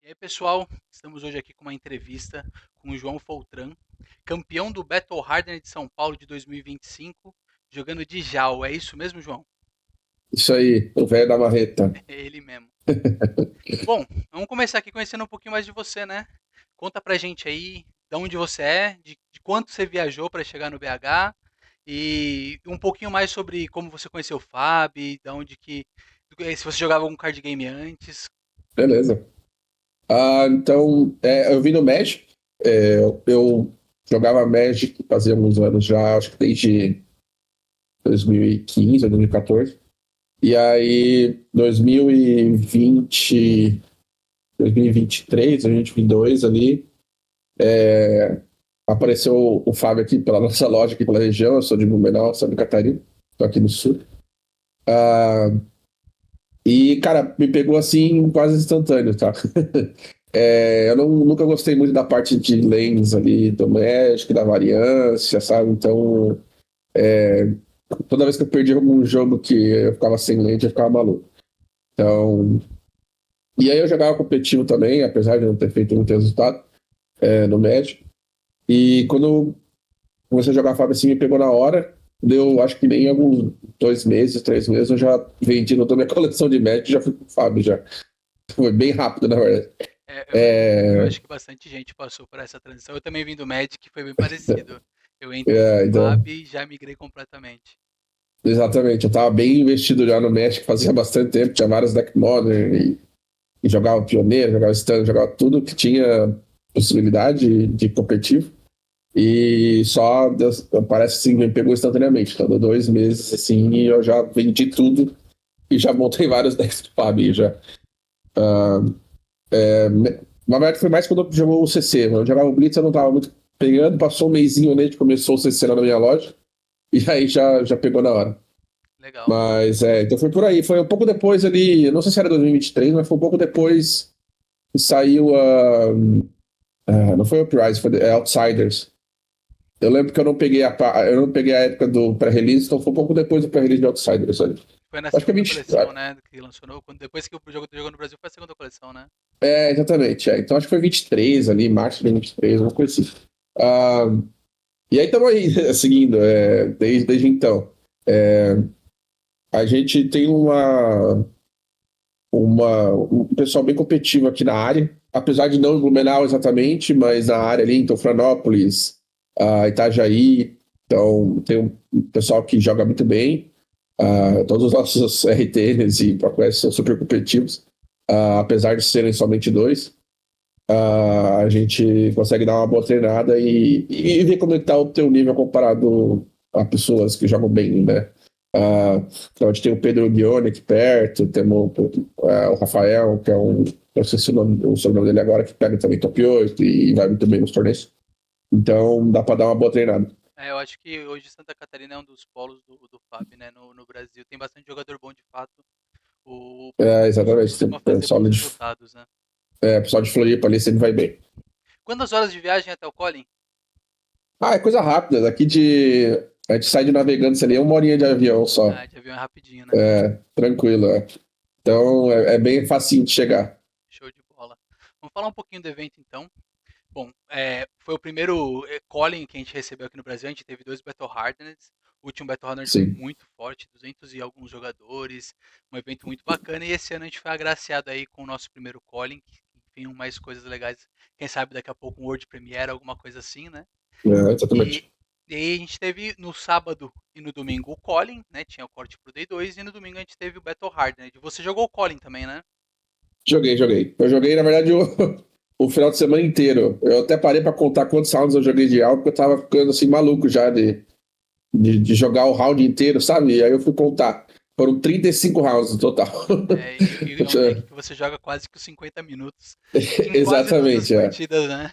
E aí, pessoal, estamos hoje aqui com uma entrevista com o João Foltran, campeão do Battle Hardener de São Paulo de 2025, jogando de Jal. É isso mesmo, João? Isso aí, o velho da marreta. É ele mesmo. Bom, vamos começar aqui conhecendo um pouquinho mais de você, né? Conta pra gente aí de onde você é, de quanto você viajou para chegar no BH e um pouquinho mais sobre como você conheceu o Fab, da onde que se você jogava algum card game antes. Beleza. Então, eu vim no Magic. Eu jogava Magic fazia alguns anos já, acho que desde 2015 ou 2014. E aí, 2020, 2023, 2022 ali, apareceu o Fábio aqui pela nossa loja, aqui pela região. Eu sou de Blumenau, Santa Catarina, tô aqui no sul. Ah, e, cara, me pegou assim quase instantâneo, tá? Eu nunca gostei muito da parte de lanes ali, do Magic, da variância, sabe? Então, toda vez que eu perdia algum jogo que eu ficava sem lane, eu ficava maluco. Então, e aí eu jogava competitivo também, apesar de não ter feito muito resultado no Magic. E quando eu comecei a jogar Fábio assim, me pegou na hora. Deu, acho que nem alguns 2 meses, 3 meses, eu já vendi toda a minha coleção de Magic e já fui pro Fábio já. Foi bem rápido, na verdade. Eu É, acho que bastante gente passou por essa transição. Eu também vim do Magic, foi bem parecido. Eu entrei no então, Fab e já migrei completamente. exatamente, eu tava bem investido já no Magic fazia bastante tempo, tinha vários deck modern e jogava pioneiro, jogava stand, jogava tudo que tinha possibilidade de competitivo. E só Deus, parece assim, me pegou instantaneamente. Então, deu 2 meses assim, e eu já vendi tudo e já montei vários decks do Fab já. Na verdade, foi mais quando eu jogou o CC. Quando eu jogava o Blitz, eu não tava muito pegando. Passou um mêsinho nele, começou o CC lá na minha loja. E aí já pegou na hora. Legal. Mas então foi por aí. Foi um pouco depois ali, eu não sei se era 2023, mas foi um pouco depois que saiu não foi Uprise, foi Outsiders. Eu lembro que eu não peguei a época do pré-release, então foi um pouco depois do pré-release de Outsiders, sabe? Foi na Acho que é segunda 20. coleção, né, que lançou. Depois que o jogo jogou no Brasil, foi a segunda coleção, né? Exatamente. Então acho que foi 23 ali, março de 23, uma coisa assim. Ah, e aí estamos aí, seguindo, desde então. É, a gente tem um pessoal bem competitivo aqui na área, apesar de não em Blumenau exatamente, mas na área ali, então Florianópolis, Itajaí. Então tem um pessoal que joga muito bem. Todos os nossos RTNs e ProQuest são super competitivos, apesar de serem somente dois. A gente consegue dar uma boa treinada e ver como está o teu nível comparado a pessoas que jogam bem, né? Então a gente tem o Pedro Guione aqui perto, temos o Rafael, que é um, eu esqueci o sobrenome dele agora, que pega também top 8 e vai muito bem nos torneios. Então dá para dar uma boa treinada. Eu acho que hoje Santa Catarina é um dos polos do Fab, né, no Brasil. Tem bastante jogador bom de fato. O pessoal Exatamente, tem costuma fazer bons resultados, né? pessoal de Floripa ali sempre vai bem. Quantas horas de viagem até o Colin? É coisa rápida, a gente sai de Navegantes ali, é 1 horinha de avião só. Ah, de avião é rapidinho, né? Tranquilo. Então é bem facinho de chegar. Show de bola. Vamos falar um pouquinho do evento então. Bom, foi o primeiro calling que a gente recebeu aqui no Brasil. A gente teve dois Battle Hardened. O último Battle Hardened foi Sim. muito forte, 200 e alguns jogadores, um evento muito bacana. E esse ano a gente foi agraciado aí com o nosso primeiro calling, que vinham mais coisas legais. Quem sabe daqui a pouco um World Premiere, alguma coisa assim, né? E, Exatamente. e aí a gente teve no sábado e no domingo o calling, né? Tinha o corte pro Day 2 e no domingo a gente teve o Battle Hardened. Você jogou o calling também, né? Joguei. Eu joguei, na verdade, o final de semana inteiro. Eu até parei para contar quantos rounds eu joguei de algo, porque eu tava ficando assim maluco já de jogar o round inteiro, sabe? E aí eu fui contar. Foram 35 rounds no total. E é um deck que você joga quase que os 50 minutos em quase todas as Exatamente, partidas, né?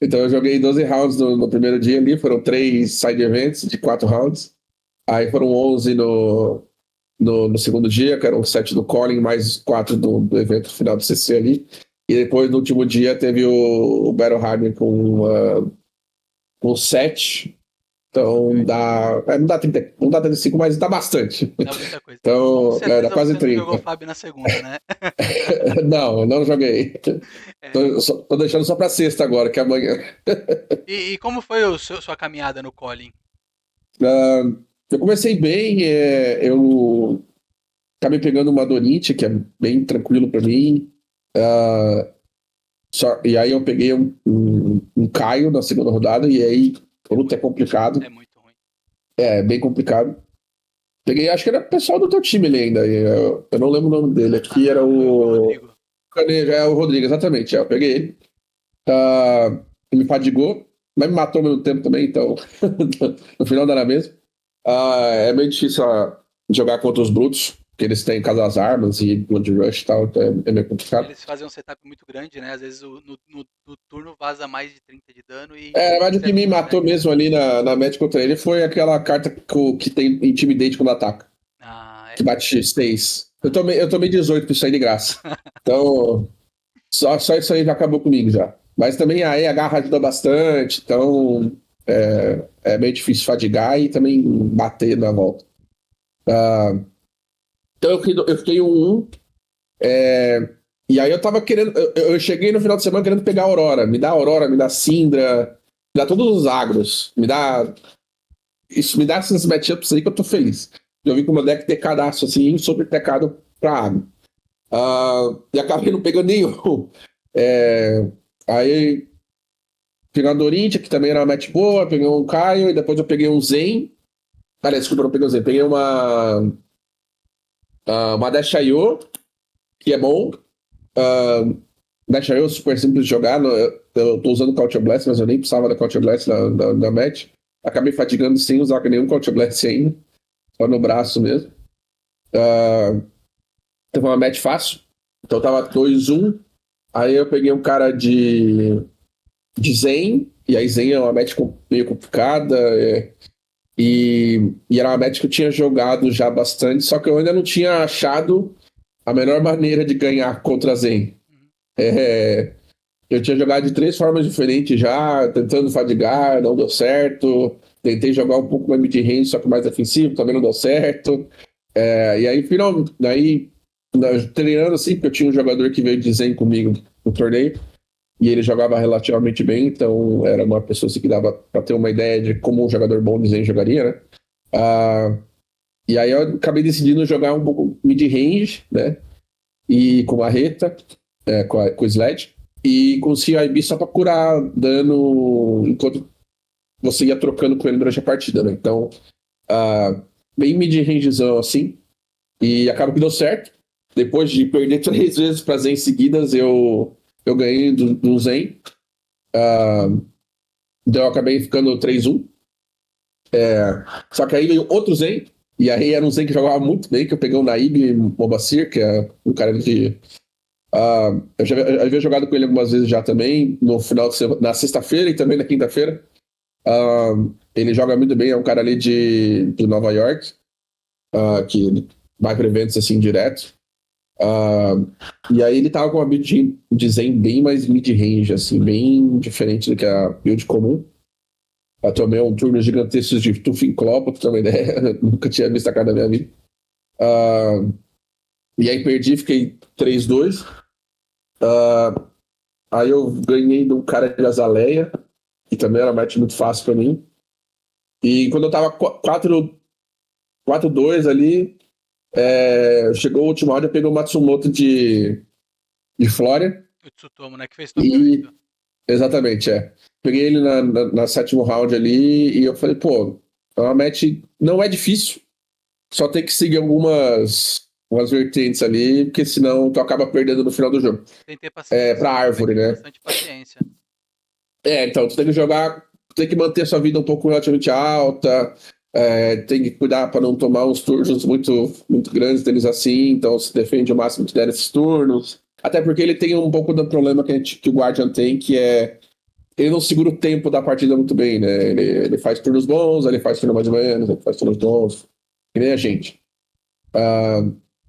Então eu joguei 12 rounds no primeiro dia ali, foram 3 side events de 4 rounds. Aí foram 11 no segundo dia, que eram 7 do calling, mais 4 do evento final do CC ali. E depois, no último dia, teve o Battle Hardening com 7. Então não dá 30, não dá 35, mas dá bastante. Dá muita coisa. Com Então, dá certeza quase você não jogou 30. Fábio na segunda, né? Não, não joguei. É. Tô deixando só pra sexta agora, que é amanhã. E como foi sua caminhada no Colin? Ah, eu comecei bem, eu acabei pegando uma Donite, que é bem tranquilo pra mim. Ah, e aí eu peguei um Caio na segunda rodada, e aí a luta é complicado. É muito ruim. É bem complicado. Peguei, acho que era pessoal do teu time ali ainda. Eu não lembro o nome dele. Aqui era Foi o o. Rodrigo. Caneja, é o Rodrigo, exatamente. Eu peguei ele. Ah, ele me fadigou, mas me matou ao mesmo tempo também, então no final dá na mesma. É meio difícil jogar contra os brutos, porque eles têm casas armas e Blood Rush e tal, então é meio complicado. Eles fazem um setup muito grande, né? Às vezes no turno vaza mais de 30 de dano e Mas o você que não me matou consegue. mesmo ali na match contra ele foi aquela carta que tem Intimidate quando ataca, Ah, que é. bate 6. Eu tomei 18 por isso aí de graça. Então, só isso aí já acabou comigo já. Mas também a EH ajuda bastante, então é meio difícil fadigar e também bater na volta. Então eu fiquei um 1, e aí eu tava querendo. Eu cheguei no final de semana querendo pegar a Aurora. Me dá Aurora, me dá Syndra, me dá todos os agros. Isso me dá esses matchups aí que eu tô feliz. Eu vi com o meu deck decadaço assim, sobre tecado pra água. E acabei não pegando nenhum. Aí peguei uma Dorintia, que também era uma match boa, peguei um Caio, e depois eu peguei um Zen. Aliás, desculpa, não peguei um Zen, peguei uma Dashayo, que é bom. Dashayo é super simples de jogar. Eu tô usando Counter Blast, mas eu nem precisava da Counter Blast na match. Acabei fatigando sem usar nenhum Counter Blast ainda, só no braço mesmo. Teve uma match fácil, então tava 2-1. Aí eu peguei um cara de Zen, e aí Zen é uma match meio complicada. E era uma match que eu tinha jogado já bastante, só que eu ainda não tinha achado a melhor maneira de ganhar contra Zen. Uhum. É, eu tinha jogado de 3 formas diferentes já, tentando fadigar, não deu certo. Tentei jogar um pouco mais mid-range, só que mais defensivo, também não deu certo. E aí, treinando assim, porque eu tinha um jogador que veio de Zen comigo no torneio, e ele jogava relativamente bem, então era uma pessoa assim, que dava para ter uma ideia de como um jogador bom de Zen jogaria, né? Ah, e aí eu acabei decidindo jogar um pouco mid-range, né? E com marreta, com o Sledge, e com o CIB só pra curar dano enquanto você ia trocando com ele durante a partida, né? Então, bem mid-rangezão assim, e acaba que deu certo. Depois de perder 3 vezes pra Zen seguidas, eu ganhei do Zen. Então eu acabei ficando 3-1. Só que aí veio outro Zen, e aí era um Zen que jogava muito bem, que eu peguei o Naib Mobacir, que é um cara de. Eu havia jogado com ele algumas vezes já também, no final de semana, na sexta-feira e também na quinta-feira. Ele joga muito bem, é um cara ali de Nova York, que vai para eventos assim direto. E aí ele tava com uma build de Zen bem mais mid-range, assim, bem diferente do que a build comum. Tomei um turno gigantesco de Tufin-Claw, pra tu ter uma ideia. Nunca tinha visto a cara da minha vida. E aí perdi, fiquei 3-2. Aí eu ganhei de um cara de Azaleia, que também era uma match muito fácil pra mim. E quando eu tava 4-2 ali, chegou o último round, eu peguei o Matsumoto de Flória. O Tsutomo, né? Que fez top E 8. exatamente, é. Peguei ele na sétimo round ali e eu falei, pô, é uma match não é difícil, só tem que seguir umas vertentes ali, porque senão tu acaba perdendo no final do jogo. Tem que ter paciência. Pra Tem árvore, que ter né? bastante paciência. Então tu tem que jogar, tem que manter a sua vida um pouco relativamente alta, tem que cuidar para não tomar uns turnos muito, muito grandes deles assim, então se defende o máximo que der nesses turnos. Até porque ele tem um pouco do problema que o Guardian tem, que é ele não segura o tempo da partida muito bem, né? Ele faz turnos bons, ele faz turnos mais ou menos, ele faz turnos bons, que nem a gente.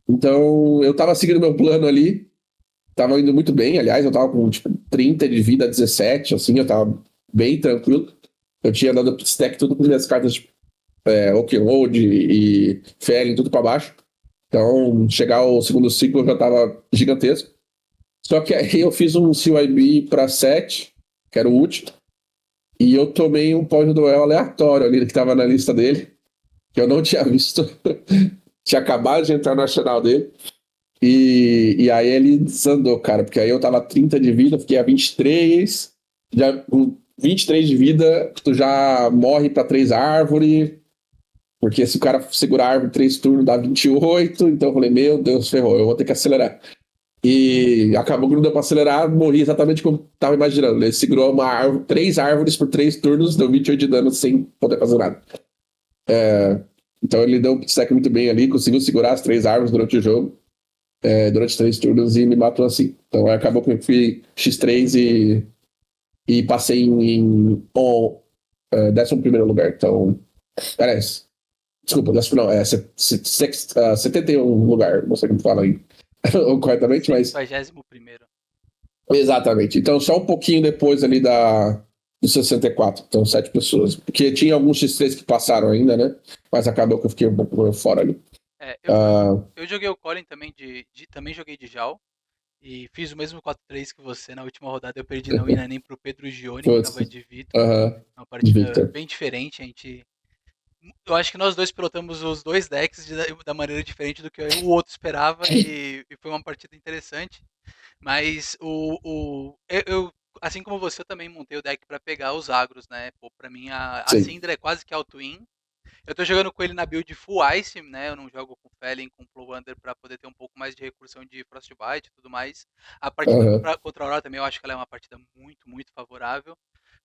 Então, eu tava seguindo meu plano ali, tava indo muito bem, aliás, eu tava com tipo 30 de vida, 17, assim, eu tava bem tranquilo. Eu tinha dado stack tudo com minhas cartas de Oakenwood e Felling, tudo pra baixo. Então, chegar ao segundo ciclo já tava gigantesco. Só que aí eu fiz um CYB pra 7, que era o último, e eu tomei um pau de duel aleatório ali que tava na lista dele, que eu não tinha visto. Tinha acabado de entrar no nacional dele. E aí ele desandou, cara, porque aí eu tava 30 de vida, fiquei a 23. Já, com 23 de vida, tu já morre pra 3 árvores. Porque se o cara segurar a árvore 3 turnos, dá 28. Então eu falei, meu Deus, ferrou, eu vou ter que acelerar. E acabou que não deu pra acelerar, morri exatamente como tava imaginando. Ele segurou uma árvore, 3 árvores por 3 turnos, deu 28 de dano sem poder fazer nada. Então ele deu um stack muito bem ali, conseguiu segurar as 3 árvores durante o jogo, durante 3 turnos e me matou assim. Então acabou que eu fui X3 e passei em 11º lugar. Então, parece. Desculpa, não, 71 lugar, não sei como fala aí corretamente, mas 51º. exatamente. Então, só um pouquinho depois ali do 64. Então, 7 pessoas. Porque tinha alguns X3 que passaram ainda, né? Mas acabou que eu fiquei um pouco fora ali. Eu joguei o Colin também, também joguei de Jal. E fiz o mesmo 4-3 que você. Na última rodada eu perdi na Wina nem pro Pedro Gione, que tava de Vitor. Uma partida Victor. bem diferente. Eu acho que nós dois pilotamos os dois decks da maneira diferente do que o outro esperava. E foi uma partida interessante. Mas assim como você, eu também montei o deck pra pegar os agros, né? Pô, pra mim a Sim. Syndra é quase que auto-win. Eu tô jogando com ele na build Full Ice, né? Eu não jogo com Felling, com Plowlander pra poder ter um pouco mais de recursão de Frostbite e tudo mais. A partida contra a Aurora também eu acho que ela é uma partida muito, muito favorável.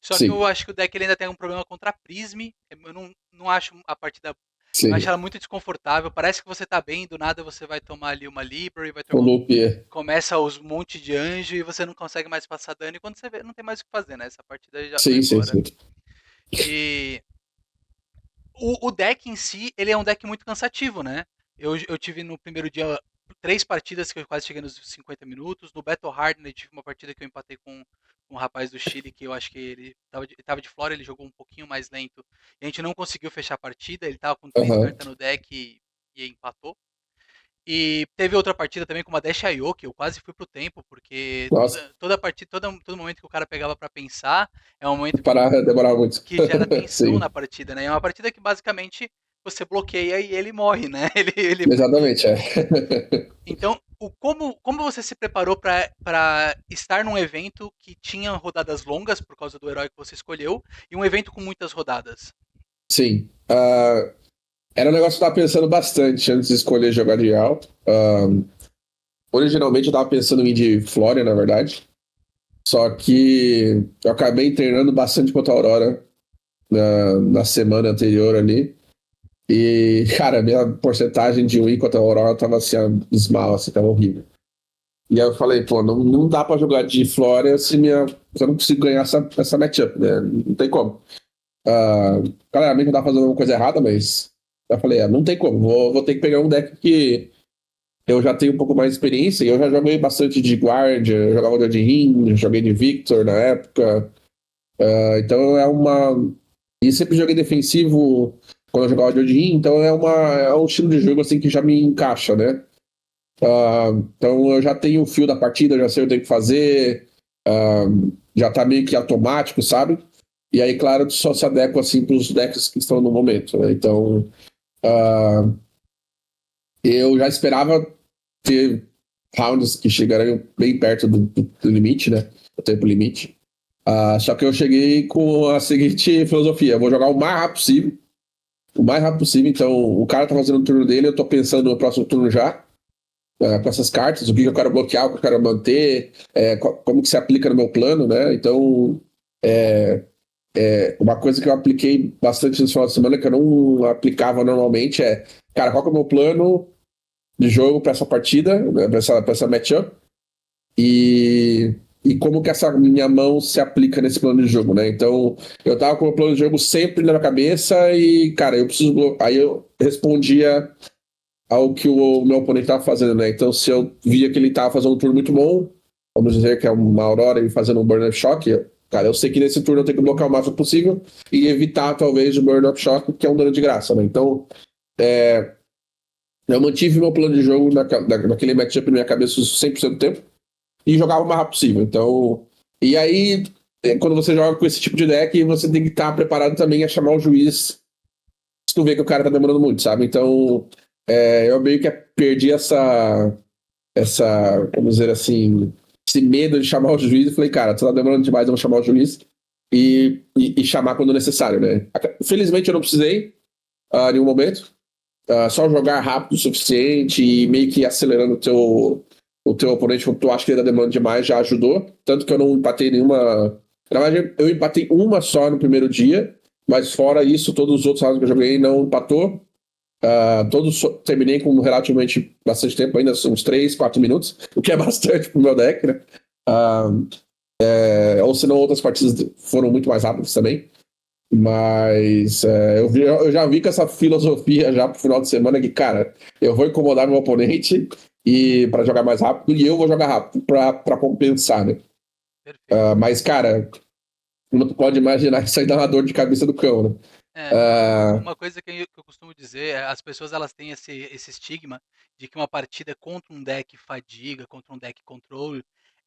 Só que Sim. eu acho que o deck ele ainda tem um problema contra a Prism. Eu não acho a partida. Eu Sim. acho ela muito desconfortável. Parece que você tá bem, do nada você vai tomar ali uma Library, vai O tomar loop começa os monte de anjo e você não consegue mais passar dano. E quando você vê, não tem mais o que fazer, né? Essa partida já foi Sim, sim, embora. sim. E o deck em si, ele é um deck muito cansativo, né? Eu tive no primeiro dia 3 partidas que eu quase cheguei nos 50 minutos. No Battle Hardened eu tive uma partida que eu empatei com um rapaz do Chile, que eu acho que ele tava de fora, ele jogou um pouquinho mais lento. E a gente não conseguiu fechar a partida, ele tava com 3 cartas no deck e empatou. E teve outra partida também com uma Dash IO, que eu quase fui pro tempo, porque Nossa, toda partida, todo momento que o cara pegava pra pensar, é um momento parar demorar muito. que gera tensão na Sim, partida, né? É uma partida que basicamente você bloqueia e ele morre, né? Ele... exatamente, Então, como você se preparou para estar num evento que tinha rodadas longas por causa do herói que você escolheu e um evento com muitas rodadas? Sim. Era um negócio que eu tava pensando bastante antes de escolher jogar de alto. Originalmente eu tava pensando em ir de Flória, na verdade. Só que eu acabei treinando bastante contra a Aurora na semana anterior ali. E, cara, minha porcentagem de win contra a Aurora tava assim, abismal, assim, tava horrível. E aí eu falei, pô, não dá pra jogar de Flória se eu não consigo ganhar essa matchup, né? Não tem como. Claramente eu tava fazendo uma coisa errada, mas eu falei, não tem como. Vou ter que pegar um deck que eu já tenho um pouco mais de experiência e eu já joguei bastante de Guardia, eu jogava de Ring, joguei de Victor na época. Então é uma. E sempre joguei defensivo quando eu jogava de Odin, então é um estilo de jogo assim que já me encaixa, né? Então eu já tenho o fio da partida, eu já sei o que eu tenho que fazer, já tá meio que automático, sabe? E aí, claro, só se adequa assim para os decks que estão no momento, né? Então eu já esperava ter rounds que chegariam bem perto do limite, né? Do tempo limite. Só que eu cheguei com a seguinte filosofia: eu vou jogar o mais rápido possível. O mais rápido possível. Então, o cara tá fazendo o turno dele, eu tô pensando no próximo turno já. Com essas cartas, o que eu quero bloquear, o que eu quero manter, como que se aplica no meu plano, né? Então, uma coisa que eu apliquei bastante nesse final de semana, que eu não aplicava normalmente, cara, qual que é o meu plano de jogo para essa partida, né, para essa matchup, e como que essa minha mão se aplica nesse plano de jogo, né? Então, eu tava com o plano de jogo sempre na minha cabeça e, cara, eu preciso... Aí eu respondia ao que o meu oponente tava fazendo, né? Então, se eu via que ele tava fazendo um turno muito bom, vamos dizer que é uma Aurora e fazendo um Burn of Shock, cara, eu sei que nesse turno eu tenho que bloquear o máximo possível e evitar, talvez, o Burn Up Shock, que é um dano de graça, né? Então, eu mantive meu plano de jogo naquele matchup na minha cabeça 100% do tempo e jogava o mais rápido possível. Então, e aí, quando você joga com esse tipo de deck, você tem que estar preparado também a chamar o juiz se tu vê que o cara tá demorando muito, sabe? Então, eu meio que perdi vamos dizer assim, esse medo de chamar o juiz e falei, cara, tu tá demorando demais, eu vou chamar o juiz e chamar quando necessário, né? Felizmente eu não precisei em nenhum momento. Só jogar rápido o suficiente e meio que acelerando o teu oponente quando tu acha que ele tá demorando demais já ajudou. Tanto que eu não empatei nenhuma. Na verdade, eu empatei uma só no primeiro dia, mas fora isso, todos os outros rounds que eu joguei não empatou. Todos terminei com relativamente bastante tempo, ainda uns 3, 4 minutos, o que é bastante pro meu deck, né? Ou senão outras partidas foram muito mais rápidas também. Mas eu já vi com essa filosofia já pro final de semana que, cara, eu vou incomodar meu oponente e para jogar mais rápido e eu vou jogar rápido para compensar, né? Perfeito. Mas, cara, como tu pode imaginar, isso aí dá uma dor de cabeça do cão, né? É, Uh, uma coisa que eu costumo dizer, as pessoas elas têm esse estigma de que uma partida contra um deck fadiga, contra um deck controle,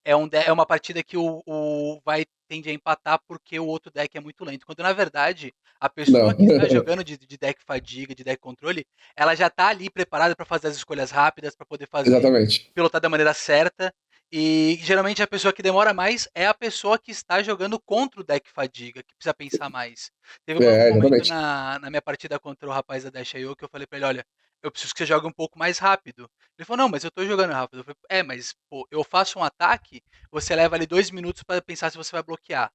é uma partida que o vai tende a empatar porque o outro deck é muito lento. Quando na verdade a pessoa não, que está jogando de deck fadiga, de deck controle, ela já está ali preparada para fazer as escolhas rápidas, para poder fazer exatamente. pilotar da maneira certa. E geralmente a pessoa que demora mais é a pessoa que está jogando contra o deck fadiga, que precisa pensar mais. Teve um momento Exatamente. na minha partida contra o rapaz da Dash IO que eu falei pra ele, olha, eu preciso que você jogue um pouco mais rápido. Ele falou, não, mas eu tô jogando rápido. Eu falei, mas pô, eu faço um ataque, você leva ali 2 minutos para pensar se você vai bloquear.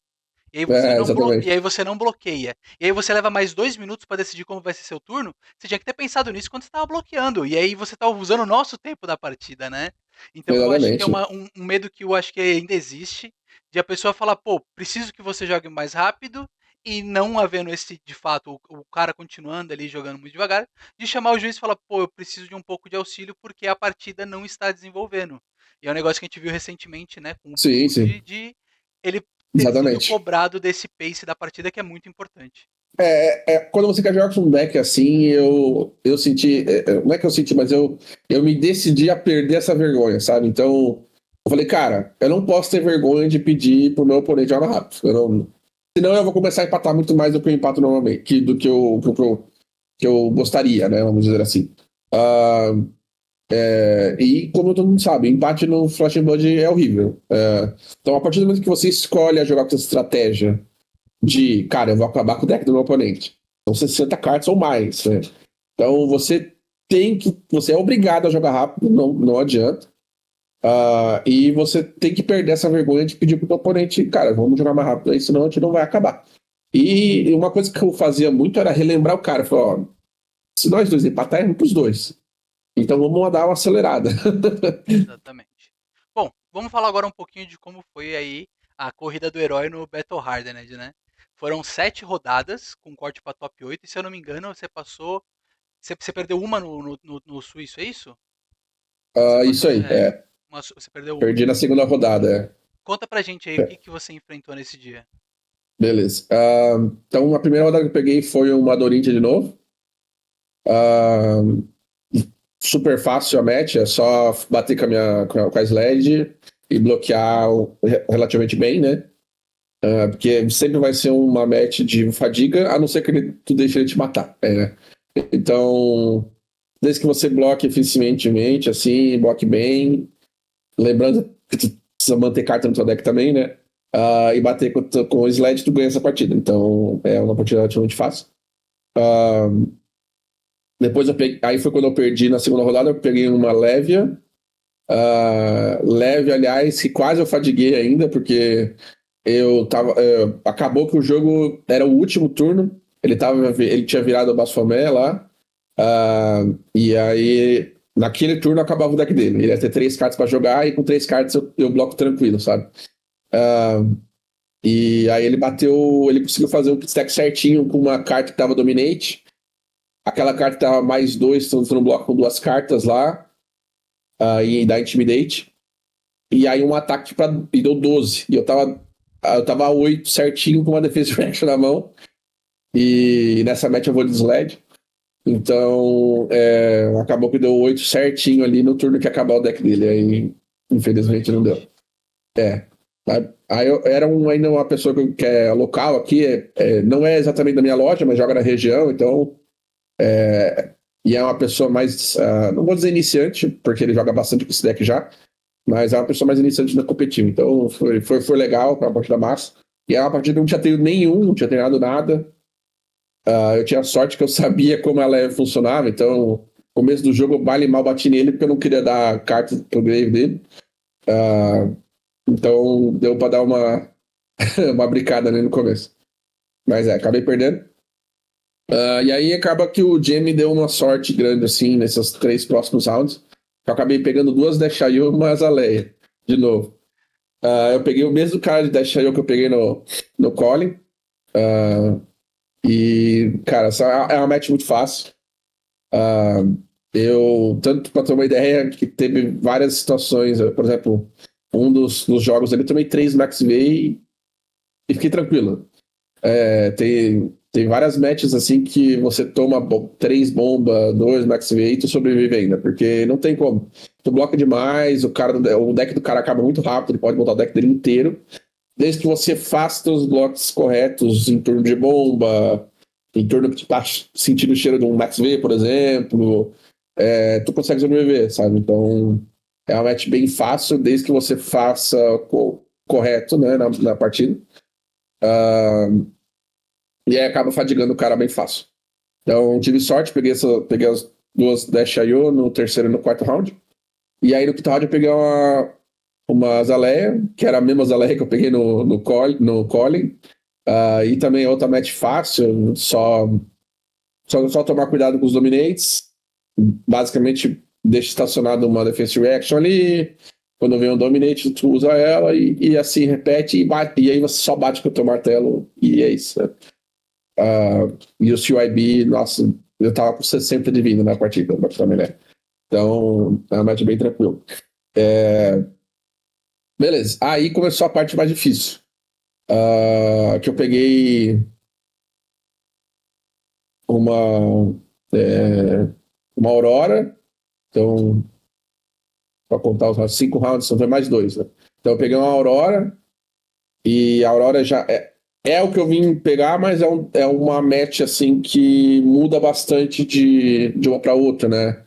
E aí Exatamente. você não bloqueia. E aí você leva mais 2 minutos para decidir como vai ser seu turno. Você tinha que ter pensado nisso quando você estava bloqueando. E aí você tá usando o nosso tempo da partida, né? Então eu acho que é Exatamente. um medo que eu acho que ainda existe. De a pessoa falar, pô, preciso que você jogue mais rápido. E não havendo esse, de fato, o cara continuando ali jogando muito devagar, de chamar o juiz e falar, pô, eu preciso de um pouco de auxílio porque a partida não está desenvolvendo. E é um negócio que a gente viu recentemente, né, com o Sim, Blue, sim. ele ter sido Exatamente. cobrado desse pace da partida que é muito importante. Quando você quer jogar com um deck assim, eu senti. Não é que eu senti, mas eu me decidi a perder essa vergonha, sabe? Então, eu falei, cara, eu não posso ter vergonha de pedir pro meu oponente jogar rápido. Senão eu vou começar a empatar muito mais do que eu empato normalmente, do que eu gostaria, né? Vamos dizer assim. Ah, e como todo mundo sabe, empate no Flash Blood é horrível. Então, a partir do momento que você escolhe a jogar com essa estratégia de, cara, eu vou acabar com o deck do meu oponente. São 60 cartas ou mais, né? Então você é obrigado a jogar rápido, não adianta. E você tem que perder essa vergonha de pedir pro teu oponente, cara, vamos jogar mais rápido aí, senão a gente não vai acabar. E uma coisa que eu fazia muito era relembrar o cara, falar, ó, se nós dois empatarmos pros dois, então vamos dar uma acelerada. Exatamente. Bom, vamos falar agora um pouquinho de como foi aí a corrida do herói no Battle Hardened, né? Foram 7 rodadas com corte para top 8 e se eu não me engano você passou. Você perdeu uma no Suíço, é isso? Você Isso passou. aí, Você perdeu uma. perdi na segunda rodada. Conta pra gente aí o que você enfrentou nesse dia. Beleza. Então, a primeira rodada que eu peguei foi uma Dorintia de novo. Ah, super fácil a match, é só bater com a Sled e bloquear relativamente bem, né? Porque sempre vai ser uma match de fadiga, a não ser que tu deixe ele te matar. Então, desde que você bloque eficientemente, assim, bloque bem, lembrando que tu precisa manter carta no teu deck também, né? E bater com o Sled, tu ganha essa partida. Então, é uma partida relativamente fácil. Depois eu peguei, aí foi quando eu perdi na segunda rodada, eu peguei uma Lévia. Leve, aliás, que quase eu fadiguei ainda, porque eu tava. Acabou que o jogo era o último turno. Ele tinha virado o Baphomet lá. E aí, naquele turno acabava o deck dele. Ele ia ter 3 cartas para jogar, e com 3 cartas eu bloco tranquilo, sabe? E aí ele bateu. Ele conseguiu fazer um stack certinho com uma carta que tava Dominate. Aquela carta tava mais 2, então no bloco com 2 cartas lá. E dá Intimidate. E aí um ataque e deu 12. E eu tava Eu tava 8 certinho com uma defesa reaction na mão. E nessa match eu vou de Sled. Então, acabou que deu 8 certinho ali no turno que acabar o deck dele. Aí, infelizmente, não deu. É. Aí eu era ainda uma pessoa que é local aqui, não é exatamente da minha loja, mas joga na região, então. E é uma pessoa mais. Não vou dizer iniciante, porque ele joga bastante com esse deck já, mas é uma pessoa mais iniciante na competitiva. Então foi legal para a partida massa. E é uma partida que não tinha tido nenhum, não tinha treinado nada. Eu tinha sorte que eu sabia como ela funcionava, então no começo do jogo eu mal bati nele porque eu não queria dar carta pro grave dele. Então deu pra dar uma, uma brincada nele no começo. Mas acabei perdendo. E aí acaba que o Jamie deu uma sorte grande assim nesses 3 próximos rounds. Eu acabei pegando 2 Dashayo e uma Azaleia, de novo. Eu peguei o mesmo cara de Dashayo que eu peguei no Colin. E, cara, essa é uma match muito fácil. Tanto pra ter uma ideia, que teve várias situações, por exemplo, um dos jogos ali, tomei 3 Max V e fiquei tranquilo. Tem várias matches assim que você toma 3 bombas, 2 Max V e tu sobrevive ainda, porque não tem como. Tu bloca demais, o deck do cara acaba muito rápido, ele pode botar o deck dele inteiro, desde que você faça os blocos corretos em turno de bomba, em turno que tu tá sentindo o cheiro de um Max V, por exemplo, tu consegue sobreviver, sabe? Então é uma match bem fácil, desde que você faça correto, né, na partida. E aí acaba fadigando o cara bem fácil. Então tive sorte, peguei as 2 Dash IO no terceiro e no quarto round. E aí no quinto round eu peguei uma Azaleia, que era a mesma Azaleia que eu peguei no Colin. E também outra match fácil, só tomar cuidado com os Dominates. Basicamente, deixa estacionado uma Defense Reaction ali. Quando vem um Dominate, tu usa ela e assim repete e bate. E aí você só bate com o teu martelo e é isso. Né? E o CYB, nossa, eu tava com 60 de vida na partida, né? Então, é uma match bem tranquila. Beleza, aí começou a parte mais difícil. Que eu peguei uma Aurora, então, para contar os 5 rounds, são mais 2, né? Então, eu peguei uma Aurora, e a Aurora já é o que eu vim pegar, mas é uma match assim que muda bastante de uma para outra, né?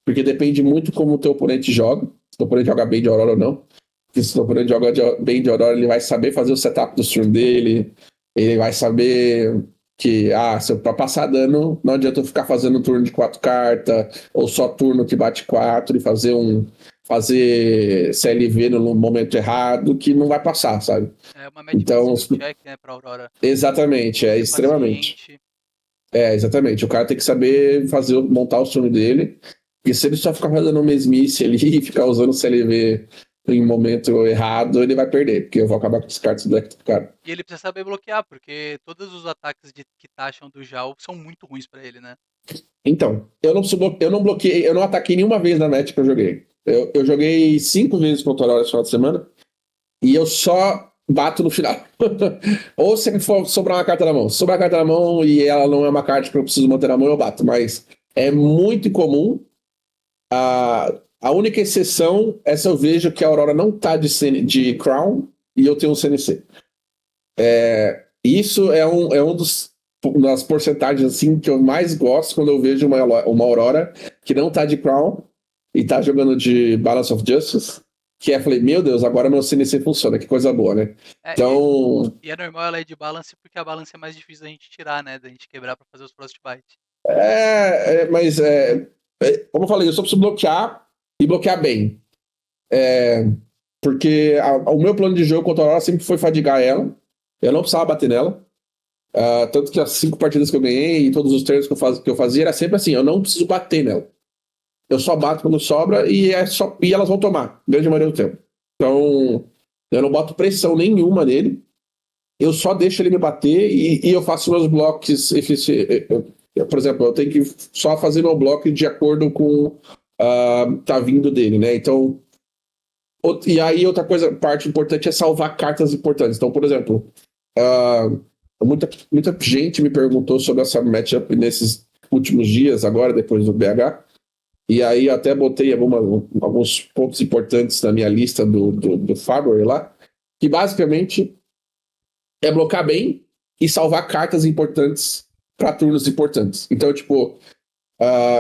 Porque depende muito como o teu oponente joga, se o oponente joga bem de Aurora ou não. Porque se o oponente joga bem de Aurora, ele vai saber fazer o setup do turno dele, ele vai saber que, para passar dano, não adianta eu ficar fazendo turno de 4 cartas, ou só turno que bate 4 e fazer CLV no momento errado, que não vai passar, sabe? É uma match muito Então, skill check, né, pra Aurora. exatamente, Tem que ser extremamente. paciente. Exatamente. O cara tem que saber montar o turno dele. Porque se ele só ficar fazendo mesmice ali e ficar usando o CLV em momento errado, ele vai perder, porque eu vou acabar com os cartas do deck do cara. E ele precisa saber bloquear, porque todos os ataques que taxam do Jal são muito ruins pra ele, né? Então, eu não bloqueei, eu não ataquei nenhuma vez na match que eu joguei. Eu joguei 5 vezes contra a Aurora esse final de semana e eu só bato no final. Ou se for sobrar uma carta na mão. Se sobrar a carta na mão e ela não é uma carta que eu preciso manter na mão, eu bato. Mas é muito incomum. A única exceção é se eu vejo que a Aurora não tá de Crown e eu tenho um CNC. Isso é um das porcentagens assim, que eu mais gosto quando eu vejo uma Aurora que não tá de Crown e tá jogando de Balance of Justice. Que falei, meu Deus, agora meu CNC funciona, que coisa boa, né? Então. E é normal ela ir de balance, porque a balance é mais difícil da gente tirar, né? Da gente quebrar pra fazer os Frostbite. Mas, como eu falei, eu só preciso bloquear e bloquear bem. Porque o meu plano de jogo contra a Aurora sempre foi fadigar ela. Eu não precisava bater nela. Tanto que as 5 partidas que eu ganhei e todos os treinos que eu fazia era sempre assim: eu não preciso bater nela. Eu só bato quando sobra e elas vão tomar, grande maioria do tempo. Então, eu não boto pressão nenhuma nele. Eu só deixo ele me bater e eu faço meus blocos. Por exemplo, eu tenho que só fazer meu bloco de acordo com tá vindo dele, né? Então, E aí, outra coisa, parte importante é salvar cartas importantes. Então, por exemplo, muita gente me perguntou sobre essa matchup nesses últimos dias, agora, depois do BH. E aí, até botei alguns pontos importantes na minha lista do Fabry lá, que basicamente é blocar bem e salvar cartas importantes para turnos importantes. Então, tipo,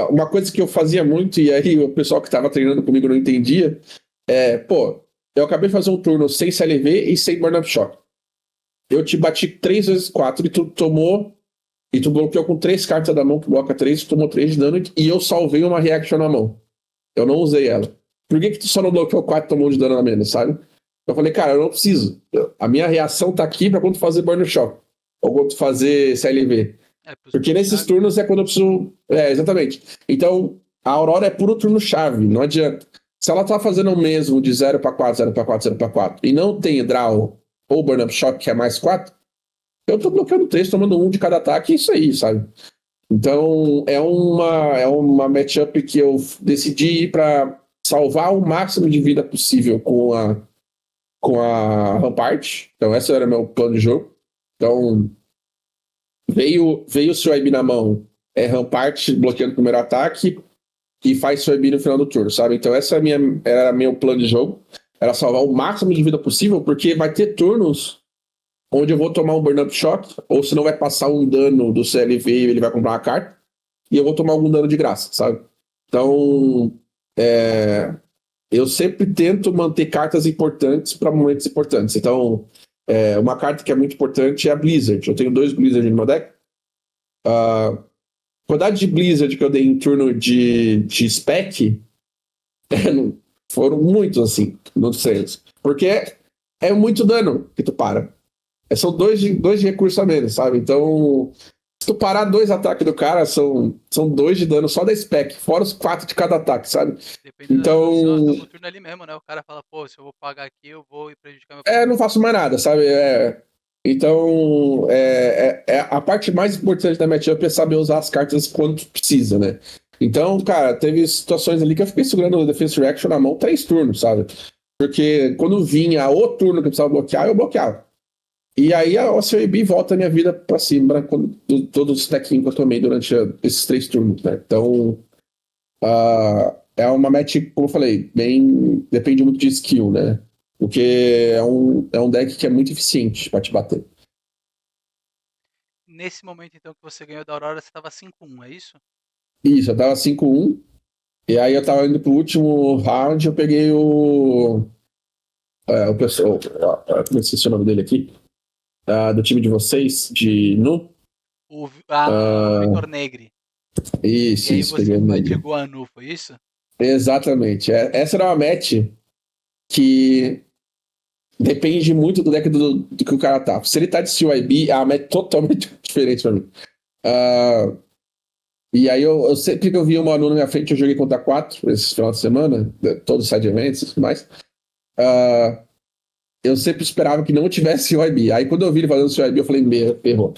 uma coisa que eu fazia muito, e aí o pessoal que estava treinando comigo não entendia, eu acabei de fazer um turno sem CLV e sem Burn Up Shock. Eu te bati 3 vezes 4 e tu tomou. E tu bloqueou com 3 cartas da mão, que bloca 3, tu tomou 3 de dano e eu salvei uma reaction na mão. Eu não usei ela. Por que tu só não bloqueou 4 e tomou de dano a menos, sabe? Eu falei, cara, eu não preciso. A minha reação tá aqui pra quando tu fazer Burn Shock. Ou quando tu fazer CLV. Porque nesses turnos é quando eu preciso. Exatamente. Então, a Aurora é puro turno-chave. Não adianta. Se ela tá fazendo o mesmo de 0 pra 4, 0 pra 4, 0 pra 4, e não tem draw ou Burn Up Shock, que é mais 4, eu tô bloqueando 3, tomando 1 de cada ataque, isso aí, sabe? Então, é uma matchup que eu decidi ir pra salvar o máximo de vida possível com a Rampart. Então, esse era o meu plano de jogo. Então, veio o Swab na mão, Rampart bloqueando o primeiro ataque e faz Swab no final do turno, sabe? Então, essa era meu plano de jogo. Era salvar o máximo de vida possível, porque vai ter turnos onde eu vou tomar um Burn Up Shock, ou se não vai passar um dano do CLV e ele vai comprar uma carta, e eu vou tomar algum dano de graça, sabe? Então, eu sempre tento manter cartas importantes para momentos importantes. Então, uma carta que é muito importante é a Blizzard. Eu tenho 2 Blizzard no meu deck. A quantidade de Blizzard que eu dei em turno de spec foram muitos, assim, não sei. Porque é muito dano que tu para. São 2 de recurso a menos, sabe? Então, se tu parar 2 ataques do cara, são 2 de dano só da spec, fora os 4 de cada ataque, sabe? Depende então, do turno ali mesmo, né? O cara fala, pô, se eu vou pagar aqui, eu vou prejudicar meu não faço mais nada, sabe? Então, a parte mais importante da matchup é saber usar as cartas quando tu precisa, né? Então, cara, teve situações ali que eu fiquei segurando o Defense Reaction na mão 3 turnos, sabe? Porque quando vinha o turno que eu precisava bloquear, eu bloqueava. E aí a OCB volta a minha vida pra cima com todos os stackinhos que eu tomei durante esses 3 turnos, né? Então, é uma match, como eu falei, depende muito de skill, né? Porque é um deck que é muito eficiente pra te bater. Nesse momento, então, que você ganhou da Aurora, você tava 5-1, é isso? Isso, eu tava 5-1, e aí eu tava indo pro último round, eu peguei o pessoal, como esqueci o nome dele aqui, do time de vocês, de Nu. O Vitor Negri. Isso, E aí isso, você peguei pegou a Nu, foi isso? Exatamente. Essa era uma match que depende muito do deck do que o cara tá. Se ele tá de CYB, é uma match totalmente diferente pra mim. E aí eu sempre que eu vi uma Nu na minha frente, eu joguei contra 4 esse final de semana, todos os side events e tudo mais. Eu sempre esperava que não tivesse CYB. Aí quando eu vi ele fazendo CYB, eu falei, ferrou.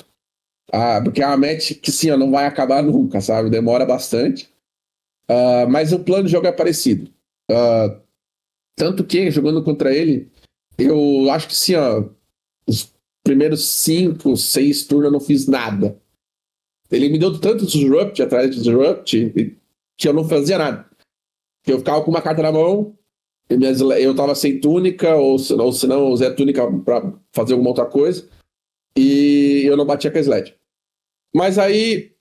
Porque é uma match que sim, não vai acabar nunca, sabe? Demora bastante. Mas o plano de jogo é parecido. Tanto que, jogando contra ele, eu acho que sim, os primeiros 5, 6 turnos eu não fiz nada. Ele me deu tanto disrupt atrás de disrupt que eu não fazia nada. Eu ficava com uma carta na mão, eu tava sem túnica, ou se não, eu usei a túnica pra fazer alguma outra coisa, e eu não batia com a Sled. Mas aí,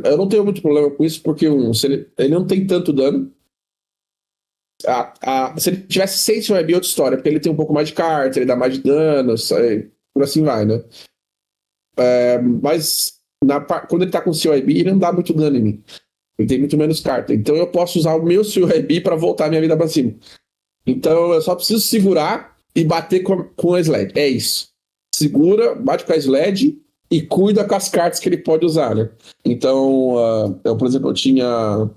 eu não tenho muito problema com isso, porque ele não tem tanto dano. Se ele tivesse 6 CYB, outra história, porque ele tem um pouco mais de carta, ele dá mais de dano, por assim vai, né? Mas quando ele tá com CYB, ele não dá muito dano em mim. Ele tem muito menos carta. Então eu posso usar o meu CYB pra voltar a minha vida pra cima. Então eu só preciso segurar e bater com a Sled. É isso. Segura, bate com a Sled e cuida com as cartas que ele pode usar, né? Então, por exemplo, eu tinha.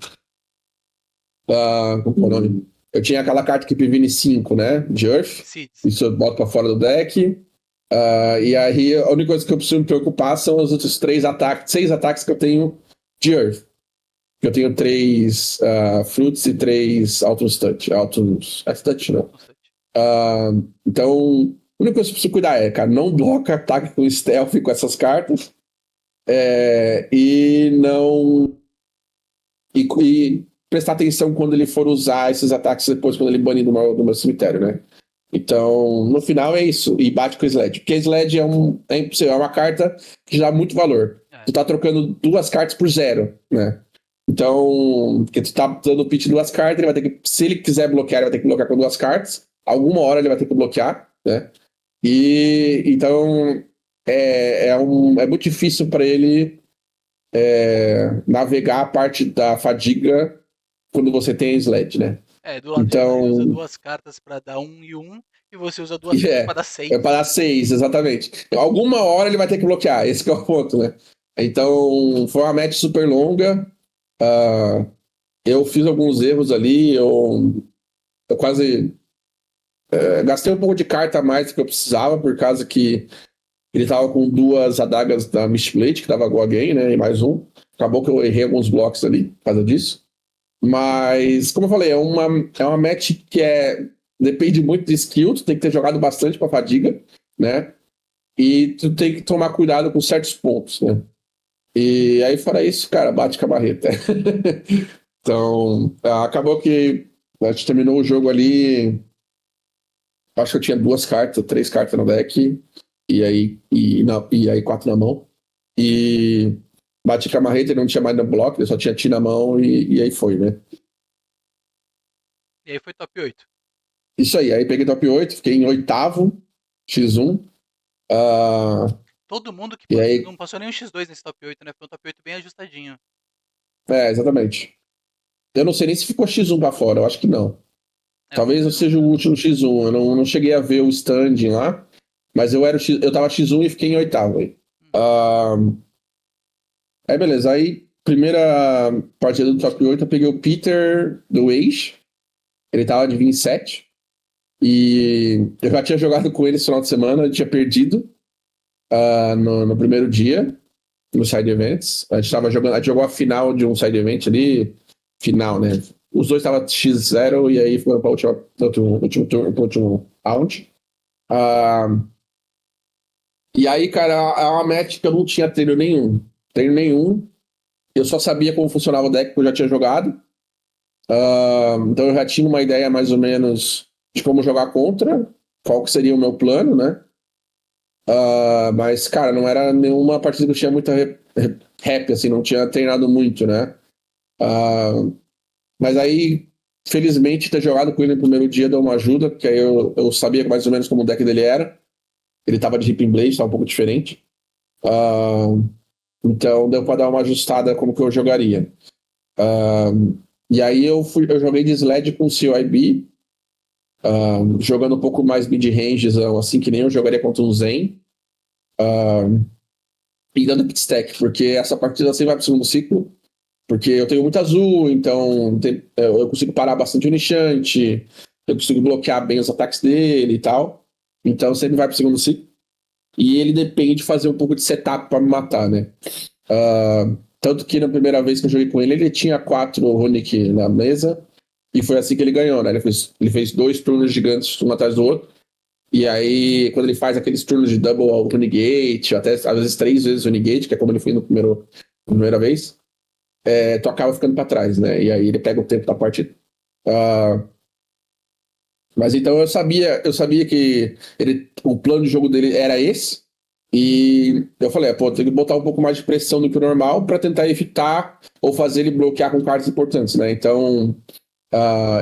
Como é o nome? Eu tinha aquela carta que previne 5, né? De Earth. Seeds. Isso eu boto pra fora do deck. E aí a única coisa que eu preciso me preocupar são os outros 6 ataques que eu tenho de Earth. que eu tenho 3 fruits e 3 autos touch. Touch não. Então, a única coisa que você precisa cuidar é, cara, não bloca ataque com stealth com essas cartas. E não. E prestar atenção quando ele for usar esses ataques depois, quando ele banir do meu cemitério, né? Então, no final é isso. E bate com o Sledge. Porque Sledge é impossível, é uma carta que dá muito valor. Tu tá trocando 2 cartas por 0, né? Então, porque tu tá dando pitch 2 cartas, ele vai ter que. Se ele quiser bloquear, ele vai ter que bloquear com 2 cartas. Alguma hora ele vai ter que bloquear, né? E então é muito difícil para ele navegar a parte da fadiga quando você tem a Sled, né? Do lado dele ele usa 2 cartas pra dar 1 e 1, e você usa 2 cartas pra dar 6. É para dar 6, exatamente. Alguma hora ele vai ter que bloquear, esse que é o ponto, né? Então, foi uma match super longa. Eu fiz alguns erros ali, eu quase gastei um pouco de carta a mais do que eu precisava, por causa que ele tava com 2 adagas da Mistblade, que dava Go Again, né? E mais um. Acabou que eu errei alguns blocos ali por causa disso. Mas, como eu falei, é uma match que depende muito de skill, tu tem que ter jogado bastante pra fadiga, né? E tu tem que tomar cuidado com certos pontos, né? E aí, fora isso, cara, bate com a barreta. Então, acabou que a gente terminou o jogo ali. Acho que eu tinha 2 cartas, 3 cartas no deck, e aí 4 na mão. E bati com a marreta, ele não tinha mais no bloco, ele só tinha Ti na mão, e aí foi, né? E aí foi top 8. Isso aí peguei top 8, fiquei em 8º, X1. Todo mundo que não passou nem um X2 nesse top 8, né? Foi um top 8 bem ajustadinho. Exatamente. Eu não sei nem se ficou X1 pra fora, eu acho que não. Talvez eu seja o último X1, eu não cheguei a ver o standing lá, mas eu tava X1 e fiquei em 8º aí. Aí beleza, aí primeira partida do top 8 eu peguei o Peter do Age, ele tava de 27, e eu já tinha jogado com ele esse final de semana, eu tinha perdido no primeiro dia, no Side Events. A gente jogou a final de um Side Event ali, final, né? Os dois estavam X0 e aí foram para o último round. E aí, cara, é uma match que eu não tinha treino nenhum. Eu só sabia como funcionava o deck que eu já tinha jogado. Então eu já tinha uma ideia mais ou menos de como jogar contra, qual que seria o meu plano, né? Mas, cara, não era nenhuma partida que eu tinha muita rap, assim, não tinha treinado muito, né? Mas aí, felizmente, ter jogado com ele no primeiro dia deu uma ajuda, porque aí eu sabia mais ou menos como o deck dele era. Ele tava de Ripping Blade, tava um pouco diferente. Então deu pra dar uma ajustada como que eu jogaria. E aí eu joguei de Sled com CYB, jogando um pouco mais mid-range, assim que nem eu jogaria contra um Zen. E dando pit stack, porque essa partida sempre vai pro segundo ciclo, porque eu tenho muito azul, então eu consigo parar bastante o Nishante, eu consigo bloquear bem os ataques dele e tal. Então sempre vai pro segundo ciclo. E ele depende de fazer um pouco de setup para me matar, né? Tanto que na primeira vez que eu joguei com ele, ele tinha 4 Runic na mesa, e foi assim que ele ganhou, né? Ele fez 2 turnos gigantes, um atrás do outro. E aí, quando ele faz aqueles turnos de double ao Runegate, até às vezes 3 vezes o Runegate, que é como ele fez na primeira vez, tu acaba ficando para trás, né? E aí ele pega o tempo da partida. Mas então eu sabia que o plano de jogo dele era esse. E eu falei, tem que botar um pouco mais de pressão do que o normal para tentar evitar ou fazer ele bloquear com cartas importantes, né? Então,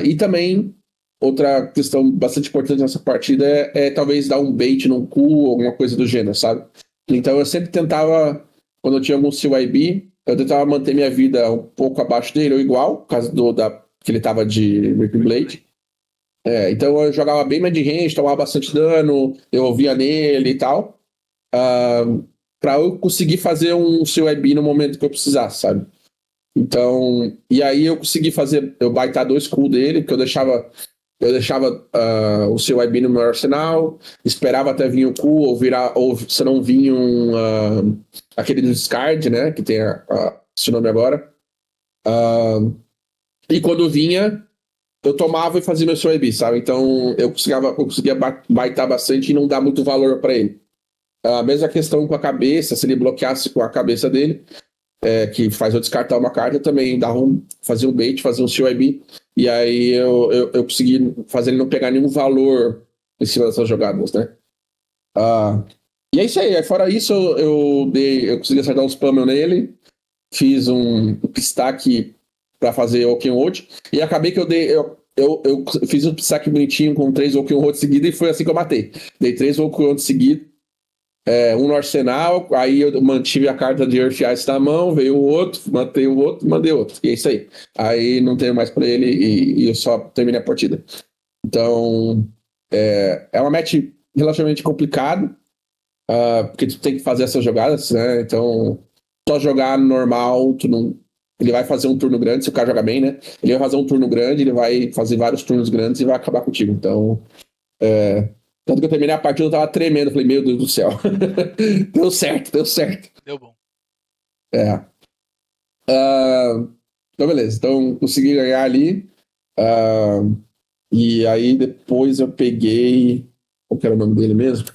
e também outra questão bastante importante nessa partida é talvez dar um bait num cu, alguma coisa do gênero, sabe? Então eu sempre tentava, quando eu tinha algum CYB, eu tentava manter minha vida um pouco abaixo dele ou igual, por causa que ele tava de Ripping Blade. Então eu jogava bem mais de range, tomava bastante dano, eu ouvia nele e tal, pra eu conseguir fazer um CYB no momento que eu precisasse, sabe? Então, e aí eu consegui eu baitar 2 cool dele, porque eu deixava o CYB no meu arsenal, esperava até vir o cool, ou se não vinha aquele do discard, né, que tem esse nome agora. E quando vinha, eu tomava e fazia meu CIB, sabe? Então eu conseguia baitar bastante e não dar muito valor para ele. A mesma questão com a cabeça, se ele bloqueasse com a cabeça dele, que faz eu descartar uma carta, também fazia um bait, fazia um CIB, e aí eu consegui fazer ele não pegar nenhum valor em cima dessas jogadas, né? E é isso aí. Fora isso, eu consegui acertar um spam nele, fiz um pistaque para fazer Walking Road, e acabei que eu fiz um pistaque bonitinho com 3 Walking Road seguidos, e foi assim que eu matei. Dei 3 Walking Road seguidos, um no arsenal, aí eu mantive a carta de Earth Ice na mão, veio o outro, matei o outro, mandei outro. E é isso aí. Aí não tenho mais pra ele e eu só terminei a partida. Então, é uma match relativamente complicada, porque tu tem que fazer essas jogadas, né? Então, só jogar normal, tu não. Ele vai fazer um turno grande, se o cara jogar bem, né? Ele vai fazer um turno grande, ele vai fazer vários turnos grandes e vai acabar contigo. Então, tanto que eu terminei a partida, eu tava tremendo. Falei, meu Deus do céu. Deu certo, deu certo. Deu bom. É. Então, beleza. Então, consegui ganhar ali. E aí, depois eu peguei. Qual que era o nome dele mesmo?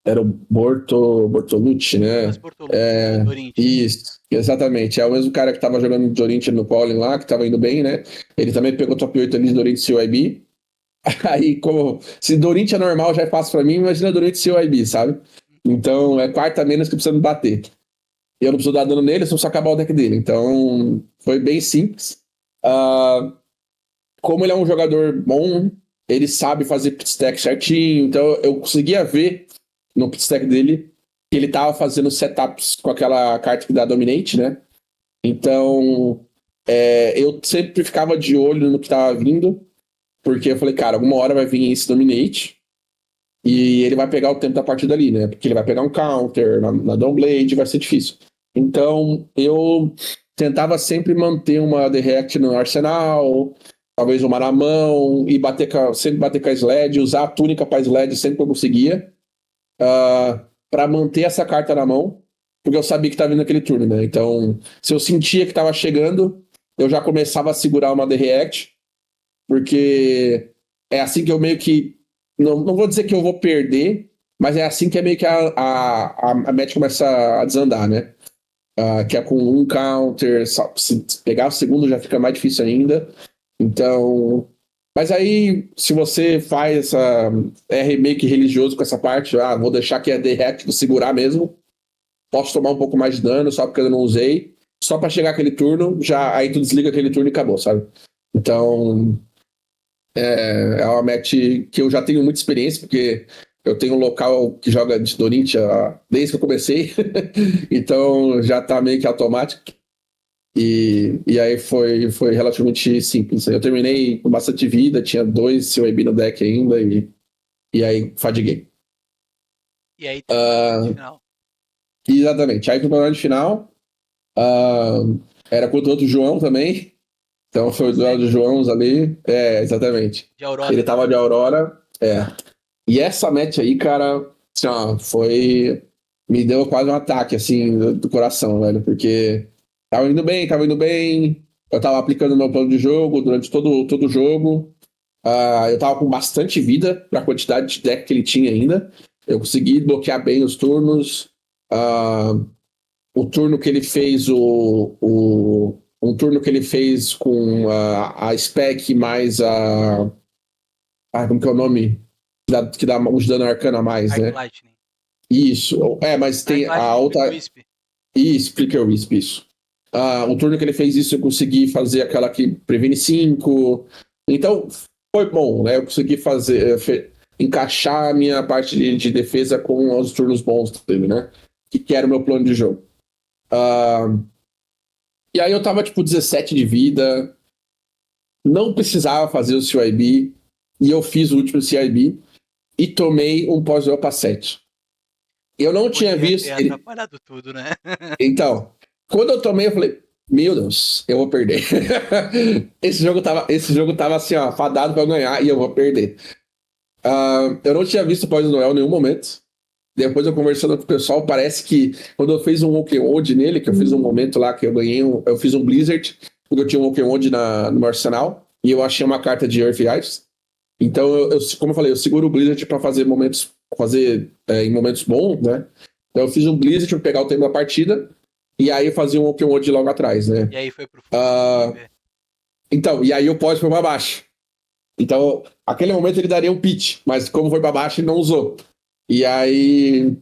Era o Bortolucci, Lucas né? Bortolucci, do Dorinth. Isso, exatamente. É o mesmo cara que tava jogando de Dorint no Colin lá, que tava indo bem, né? Ele também pegou top 8 ali de Dorint CYB. Aí, como se Dorint é normal, já é fácil pra mim, imagina Dorint CYB, sabe? Então, é quarta menos que precisa me bater. Eu não preciso dar dano nele, eu só acabar o deck dele. Então, foi bem simples. Como ele é um jogador bom, ele sabe fazer pit stack certinho, então eu conseguia ver no pit stack dele que ele tava fazendo setups com aquela carta que dá Dominate, né? Então, eu sempre ficava de olho no que tava vindo, porque eu falei, cara, alguma hora vai vir esse Dominate e ele vai pegar o tempo da partida ali, né? Porque ele vai pegar um counter na Dawnblade, vai ser difícil. Então, eu tentava sempre manter uma The React no arsenal, talvez uma na mão, e sempre bater com a Sled, usar a túnica para Sled sempre que eu conseguia, para manter essa carta na mão, porque eu sabia que estava vindo aquele turno, né? Então, se eu sentia que estava chegando, eu já começava a segurar uma The React, porque é assim que eu meio que. Não vou dizer que eu vou perder, mas é assim que é meio que a match começa a desandar, né? Que é com um counter, se pegar o segundo já fica mais difícil ainda. Então. Mas aí, se você faz meio que religioso com essa parte, vou deixar que é direct, vou segurar mesmo, posso tomar um pouco mais de dano só porque eu não usei, só para chegar aquele turno, aí tu desliga aquele turno e acabou, sabe? Então, é uma match que eu já tenho muita experiência, porque eu tenho um local que joga de Dorint desde que eu comecei, então já tá meio que automático. E aí foi relativamente simples. Eu terminei com bastante vida, tinha 2 COEB no deck ainda, e aí fadiguei. E aí tem o final. Exatamente. Aí foi o final. Era contra outro João também. Então foi o duelo de Joãos ali. Exatamente. De Aurora. Ele tava de Aurora. E essa match aí, cara, assim, foi. Me deu quase um ataque, assim, do coração, velho, porque tava indo bem, eu tava aplicando meu plano de jogo durante todo o jogo. Eu tava com bastante vida pra quantidade de deck que ele tinha ainda. Eu consegui bloquear bem os turnos. O turno que ele fez, um turno que ele fez com a spec mais a. Como que é o nome? Que dá os dano arcana a mais, Arc né? Lightning. Isso. Mas tem a outra. Wisp. Isso, Flicker Wisp, isso. O turno que ele fez isso, eu consegui fazer aquela que previne 5. Então, foi bom, né? Eu consegui encaixar a minha parte de defesa com os turnos bons dele, né? Que era o meu plano de jogo. E aí eu tava, tipo, 17 de vida. Não precisava fazer o CIB. E eu fiz o último CIB. E tomei um pós-dropa 7. Eu não tinha Podia visto. ter atrapalhado tudo, né? Então, quando eu tomei, eu falei, meu Deus, eu vou perder. esse jogo tava assim, ó, fadado pra eu ganhar e eu vou perder. Eu não tinha visto o pós-Noel em nenhum momento. depois eu conversando com o pessoal, parece que quando eu fiz um Old nele, que eu fiz um momento lá que eu ganhei, eu fiz um Blizzard, porque eu tinha um Old no meu arsenal, e eu achei uma carta de Earth e Ice. Então, como eu falei, eu seguro o Blizzard pra fazer momentos, em momentos bons, né? Então eu fiz um Blizzard pra pegar o tempo da partida, e aí eu fazia um Old logo atrás, né? E aí foi pro fundo. Então, e aí o pod foi pra baixo. Então, aquele momento ele daria um pitch, mas como foi pra baixo, ele não usou. E aí,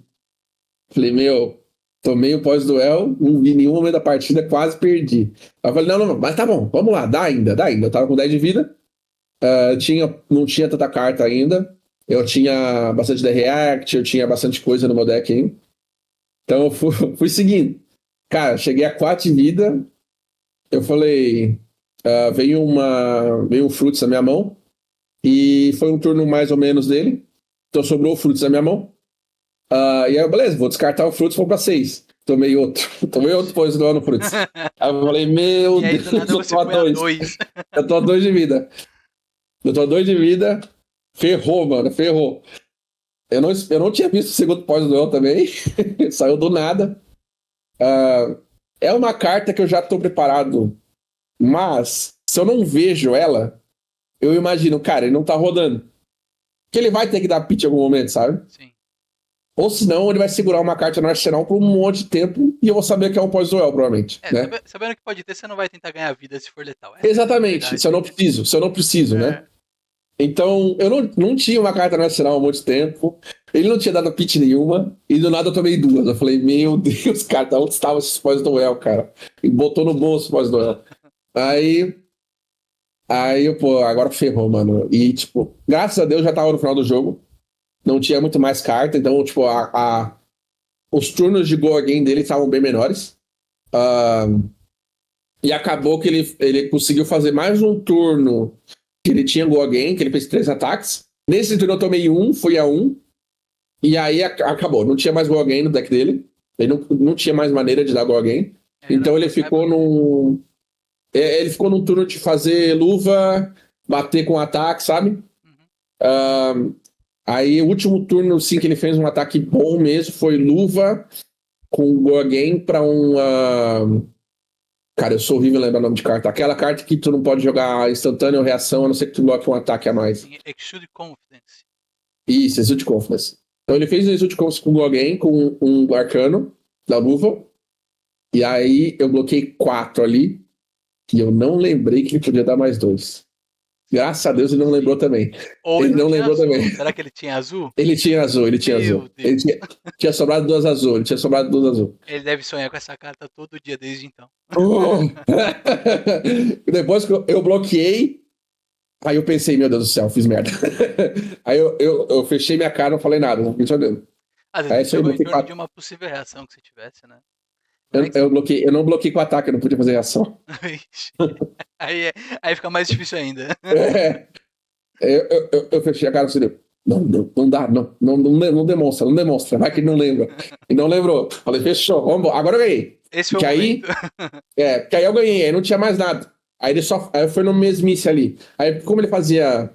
falei, meu, tomei o pós-duel, não vi nenhum momento da partida, quase perdi. Aí eu falei, não, mas tá bom, vamos lá, dá ainda. Eu tava com 10 de vida, não tinha tanta carta ainda, eu tinha bastante The React, eu tinha bastante coisa no meu deck ainda. Então eu fui seguindo. Cara, cheguei a 4 de vida, eu falei, veio um Fruits na minha mão, e foi um turno mais ou menos dele, então sobrou o Fruits na minha mão. E aí, beleza, vou descartar o Fruits, vou pra 6. Tomei outro depois do ano Fruits. Aí eu falei, meu E aí do Deus, nada eu você tô a põe a 2. 2. Eu tô a 2 de vida. Eu tô a 2 de vida. Ferrou, mano, ferrou. Eu não tinha visto o segundo pós-duel também. Saiu do nada. É uma carta que eu já tô preparado. Mas, se eu não vejo ela, eu imagino, cara, ele não tá rodando. Que ele vai ter que dar pitch em algum momento, sabe? Sim. Ou senão ele vai segurar uma carta no arsenal por um monte de tempo e eu vou saber que é um pós-duel, provavelmente, né? Sabendo que pode ter, você não vai tentar ganhar vida se for letal. Essa é a grande Exatamente, verdade. se eu não preciso, né? Então, eu não tinha uma carta no arsenal há muito tempo, ele não tinha dado pitch nenhuma, e do nada eu tomei duas. Eu falei, meu Deus, cara, onde estava esse pós-duel, cara? E botou no bolso pós-duel. Aí, pô, agora ferrou, mano. E, tipo, graças a Deus já tava no final do jogo, não tinha muito mais carta, então, tipo, os turnos de Go Again dele estavam bem menores. E acabou que ele conseguiu fazer mais um turno que ele tinha Go Again, que ele fez 3 ataques. Nesse turno eu tomei um, fui a 1. E aí acabou. Não tinha mais Go Again no deck dele. Ele não tinha mais maneira de dar Go Again. Então ele ficou num. Ele ficou num turno de fazer luva, bater com ataque, sabe? Aí o último turno, sim, que ele fez um ataque bom mesmo, foi luva com Go Again pra um. Cara, eu sou horrível em lembrar o nome de carta. Aquela carta que tu não pode jogar instantânea ou reação, a não ser que tu bloque um ataque a mais. Exude Confidence. Isso, Exude Confidence. Então ele fez o Exude Confidence com alguém, com um arcano da luva. E aí eu bloqueei 4 ali. E eu não lembrei que ele podia dar mais 2. Graças a Deus ele não lembrou também. Ou Ele não lembrou azul. também. Será que ele tinha azul? Ele tinha azul, ele tinha Meu azul. Deus. Ele tinha sobrado 2 azul, ele tinha sobrado 2 azul. Ele deve sonhar com essa carta todo dia desde então. Oh. Depois que eu bloqueei, aí eu pensei, meu Deus do céu, fiz merda. Aí eu fechei minha cara, não falei nada, não fiquei olhando. Às vezes Aí ele jogou em torno de uma possível reação que você tivesse, né? eu não bloqueei com ataque, eu não podia fazer reação. aí fica mais difícil ainda. Eu fechei a cara assim, não dá, não demonstra, vai que ele não lembra. E não lembrou. Falei, fechou, vamos embora. Agora eu ganhei. Esse foi que o aí, momento. porque aí eu ganhei, aí não tinha mais nada. Aí aí foi no mesmice ali. Aí como ele fazia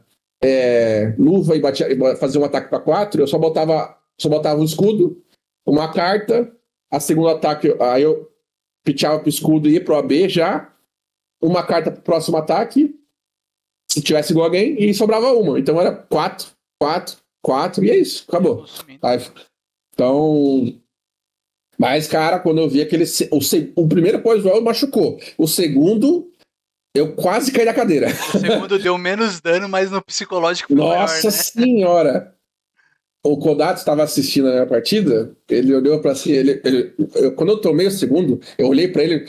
luva e fazia um ataque para 4, eu só botava um escudo, uma carta, a segunda ataque, aí eu pitchava pro escudo e ia pro AB já, uma carta pro próximo ataque, se tivesse igual alguém, e sobrava uma. Então era 4, 4, 4, e é isso, acabou. Aí, então. Mas, cara, quando eu vi aquele. O primeiro pós-duel machucou. O segundo, eu quase caí da cadeira. O segundo deu menos dano, mas no psicológico foi maior, Nossa né? senhora! O Kodato estava assistindo a minha partida, ele olhou pra si, quando eu tomei o segundo, eu olhei pra ele.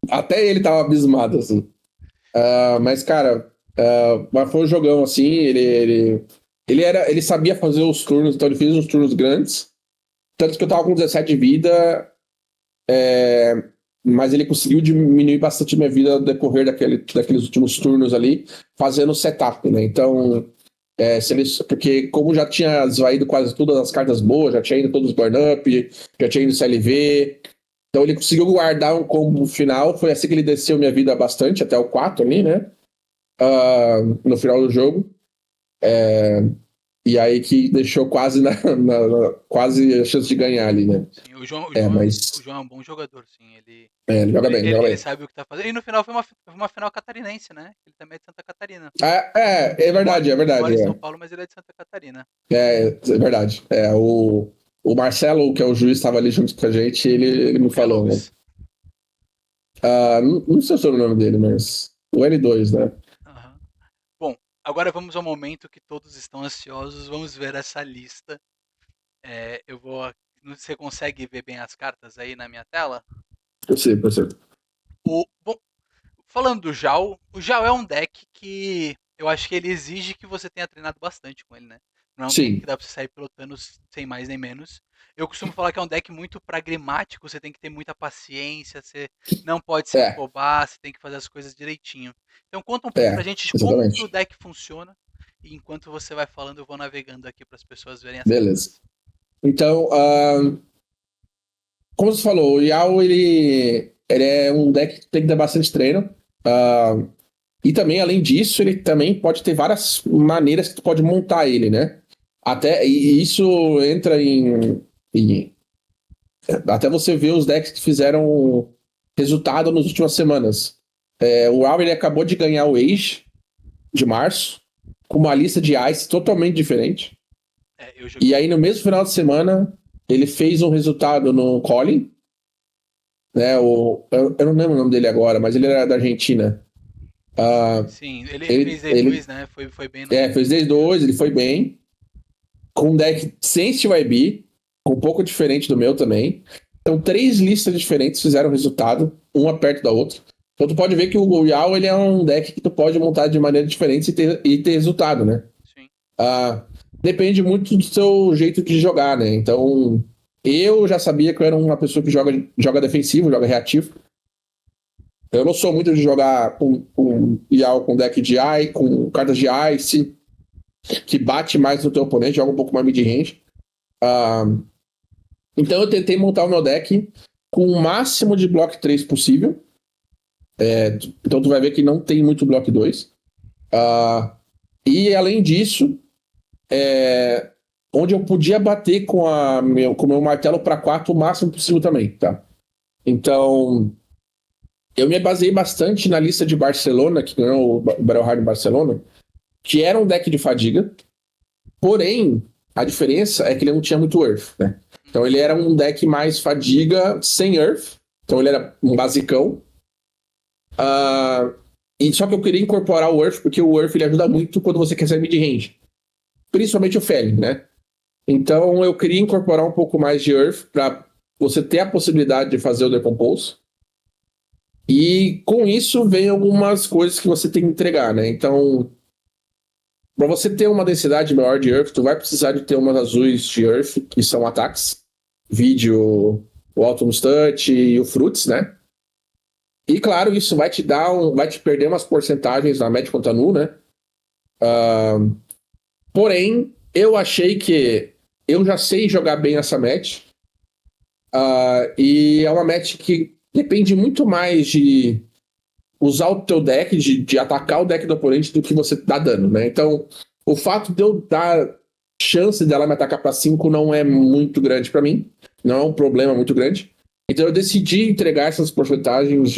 Até ele tava abismado, assim. Mas, cara, mas foi um jogão, assim, ele sabia fazer os turnos, então ele fez uns turnos grandes. Tanto que eu tava com 17 de vida, mas ele conseguiu diminuir bastante minha vida no decorrer daqueles últimos turnos ali, fazendo setup, né? Então, porque como já tinha esvaído quase todas as cartas boas, já tinha ido todos os burn-up, já tinha ido CLV, então ele conseguiu guardar um combo final, foi assim que ele desceu minha vida bastante, até o 4 ali, né? No final do jogo. E aí que deixou quase quase a chance de ganhar ali, né? Sim, o João, o É, João, o mas João é um bom jogador, sim. ele joga bem, joga Ele bem. sabe o que tá fazendo. E no final foi uma final catarinense, né? Ele também é de Santa Catarina. É Ele mora, verdade, é ele verdade. mora em São Paulo, mas ele é de Santa Catarina. É verdade. O Marcelo, que é o juiz, estava ali junto com a gente, ele me O William falou, né? Lewis. Não sei o sobrenome dele, mas o N2, né? Aham. Bom, agora vamos ao momento que todos estão ansiosos. Vamos ver essa lista. Eu vou. Você consegue ver bem as cartas aí na minha tela? Eu sei. Bom, falando do Jal, o Jal é um deck que eu acho que ele exige que você tenha treinado bastante com ele, né? Não é um deck que Sim, dá pra você sair pilotando sem mais nem menos. Eu costumo falar que é um deck muito pragmático, você tem que ter muita paciência, você não pode se é, afobar, você tem que fazer as coisas direitinho. Então conta um pouco pra é, gente de como que o exatamente. deck funciona, e enquanto você vai falando eu vou navegando aqui para as pessoas verem as Beleza. cartas. Então, como você falou, o Yao, ele é um deck que tem que dar bastante treino. Ah, e também, além disso, ele também pode ter várias maneiras que tu pode montar ele, né? E isso entra em até você ver os decks que fizeram resultado nas últimas semanas. O Al ele acabou de ganhar o Age de março, com uma lista de Ice totalmente diferente. Eu E joguei. aí, no mesmo final de semana, ele fez um resultado no Colin, né? Eu não lembro o nome dele agora, mas ele era da Argentina. Uh, Sim, ele fez ele D2, né? Foi bem no fez D2. desde dois, ele foi bem, com um deck sem Steel IB, um pouco diferente do meu também. Então, três listas diferentes fizeram resultado, uma perto da outra. Então, tu pode ver que o Yao ele é um deck que tu pode montar de maneira diferente e ter resultado, né? Sim. Ah, depende muito do seu jeito de jogar, né? Então, eu já sabia que eu era uma pessoa que joga defensivo, joga reativo. Eu não sou muito de jogar com Yao com deck de Ice, com cartas de Ice, que bate mais no teu oponente, joga um pouco mais mid-range. Ah, então eu tentei montar o meu deck com o máximo de block 3 possível. Então tu vai ver que não tem muito block 2. E além disso, onde eu podia bater com o meu martelo para 4 o máximo possível também, tá? Então, eu me baseei bastante na lista de Barcelona, que ganhou o Battle Hard Barcelona, que era um deck de fadiga, porém, a diferença é que ele não tinha muito Earth, né? Então ele era um deck mais fadiga sem Earth, então ele era um basicão. E só que eu queria incorporar o Earth, porque o Earth ele ajuda muito quando você quer sair mid-range. Principalmente o Felling, né? Então eu queria incorporar um pouco mais de Earth para você ter a possibilidade de fazer o Decompose. E com isso vem algumas coisas que você tem que entregar, né? Então, para você ter uma densidade maior de Earth, tu vai precisar de ter umas azuis de Earth, que são ataques. Vídeo, o Autumn's Touch e o Fruits, né? E claro, isso vai te perder umas porcentagens na match contra nu, né? Porém, eu achei que eu já sei jogar bem essa match. E é uma match que depende muito mais de usar o teu deck, de atacar o deck do oponente do que você dá dano, né? Então, o fato de eu dar chance dela me atacar para 5 não é muito grande para mim. Não é um problema muito grande. Então eu decidi entregar essas porcentagens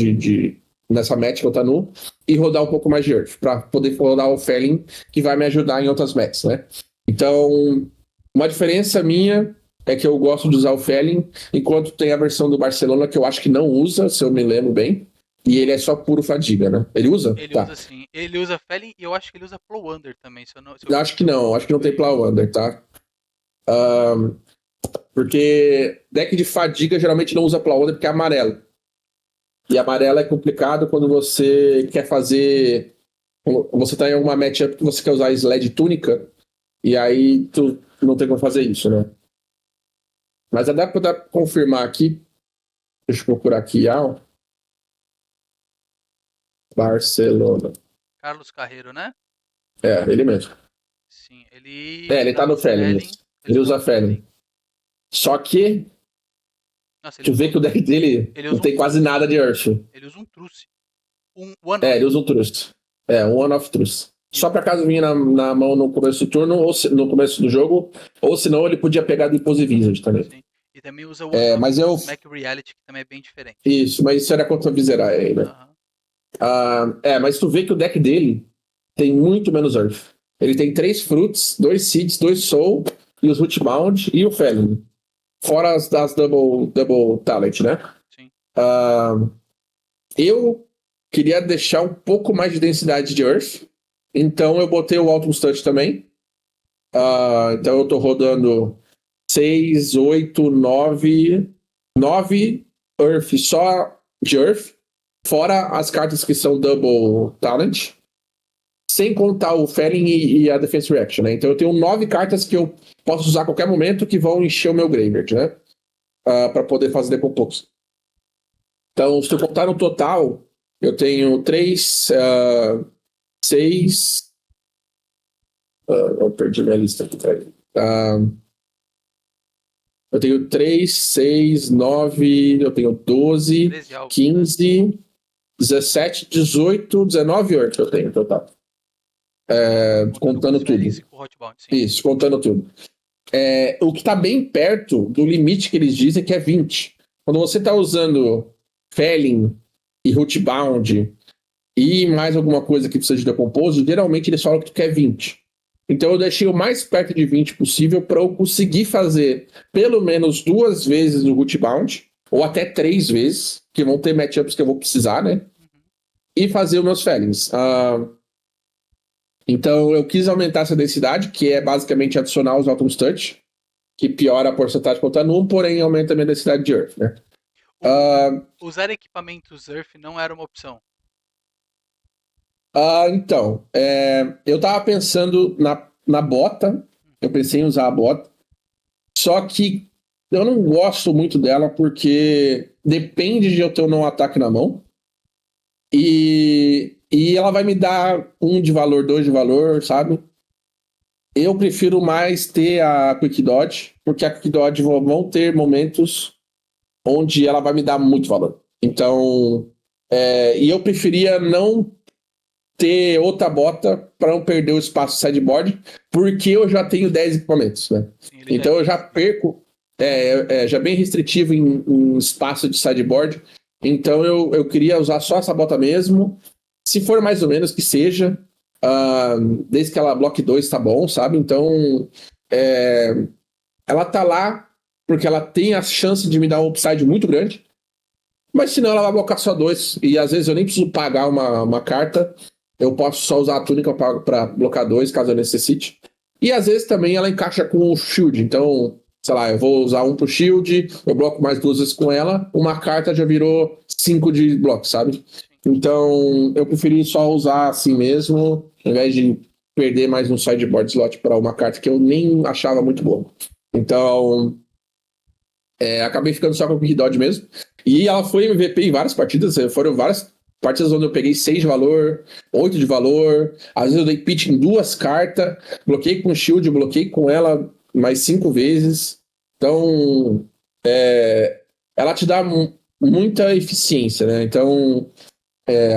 nessa match que eu tá nu e rodar um pouco mais de Earth, para poder rodar o Felling, que vai me ajudar em outras matches, né? Então, uma diferença minha é que eu gosto de usar o Felling, enquanto tem a versão do Barcelona que eu acho que não usa, se eu me lembro bem. E ele é só puro fadiga, né? Ele usa? Ele Tá. usa sim. Ele usa Felling e eu acho que ele usa Plowunder também, Eu acho que se eu não, me acho que lembro não tem bem. Plowunder, tá? Porque deck de fadiga geralmente não usa Plowunder porque é amarelo. E amarelo é complicado quando você quer fazer. Você tá em alguma matchup que você quer usar Sled Túnica, e aí tu não tem como fazer isso, né? Mas dá pra confirmar aqui. Deixa eu procurar aqui. Barcelona. Carlos Carreiro, né? Ele mesmo. Sim, ele Ele tá usa no Felling. Felling. Ele Ele usa usa Felling. Felling. Só que Nossa, tu vê que o deck dele ele não usa um tem quase nada de Earth. Ele usa um Truce. Um One Off. Ele usa um Trust. Um One of Trust. só pra caso vinha na mão no começo do turno, ou no começo do jogo, ou senão ele podia pegar do Impulsive Wizard também. Sim. E também usa o outro Mas eu... Mac Reality, que também é bem diferente. Isso, mas isso era contra o Viserai aí, né? Mas tu vê que o deck dele tem muito menos Earth. Ele tem 3 Fruits, 2 Seeds, 2 Soul, e os Rootbound e o Felling. Fora as double Talent, né? Sim. Eu queria deixar um pouco mais de densidade de Earth, então eu botei o Ultimate Touch também. Então eu tô rodando 6, 8, 9 Earth só de Earth, fora as cartas que são Double Talent, sem contar o Felling e a Defense Reaction, né? Então eu tenho 9 cartas que eu posso usar a qualquer momento que vão encher o meu Graveyard, né? Para poder fazer Decompose. Então, se eu contar no total, eu tenho 3, 6... eu perdi minha lista aqui, peraí. Eu tenho 3, 6, 9, eu tenho 12, 15, 17, 18, 19 Earth eu tenho no total. Contando tudo. Isso, contando tudo. O que está bem perto do limite que eles dizem que é 20. Quando você está usando Felling e Rootbound e mais alguma coisa que precisa de Decompose, geralmente eles falam que tu quer 20. Então eu deixei o mais perto de 20 possível para eu conseguir fazer pelo menos 2 vezes o Rootbound, ou até 3 vezes, que vão ter matchups que eu vou precisar, né? E fazer os meus Fellings. Então eu quis aumentar essa densidade, que é basicamente adicionar os Ultimate Touch, que piora a porcentagem contra nulo, porém aumenta a minha densidade de Earth, né? Usar equipamentos Earth não era uma opção. Então, eu tava pensando na bota, eu pensei em usar a bota, só que eu não gosto muito dela porque depende de eu ter ou não ataque na mão, e ela vai me dar 1 de valor, 2 de valor, sabe? Eu prefiro mais ter a Quick Dodge, porque a Quick Dodge vão ter momentos onde ela vai me dar muito valor. Então, e eu preferia não ter outra bota para não perder o espaço sideboard, porque eu já tenho 10 equipamentos, né? Sim, então eu já perco, já bem restritivo em espaço de sideboard, então eu queria usar só essa bota mesmo, se for mais ou menos que seja, desde que ela bloque 2 tá bom, sabe? Então ela tá lá porque ela tem a chance de me dar um upside muito grande, mas senão ela vai blocar só 2, e às vezes eu nem preciso pagar uma carta, eu posso só usar a túnica para blocar 2, caso eu necessite. E às vezes também ela encaixa com o shield, então, sei lá, eu vou usar um pro shield, eu bloco mais 2 vezes com ela, uma carta já virou 5 de bloco, sabe? Então, eu preferi só usar assim mesmo, ao invés de perder mais um sideboard slot para uma carta que eu nem achava muito boa. Então, acabei ficando só com o Quick Dodge mesmo. E ela foi MVP em várias partidas, foram várias partidas onde eu peguei 6 de valor, 8 de valor, às vezes eu dei pitch em 2 cartas, bloqueei com shield, bloqueei com ela mais 5 vezes. Então, ela te dá muita eficiência, né? Então,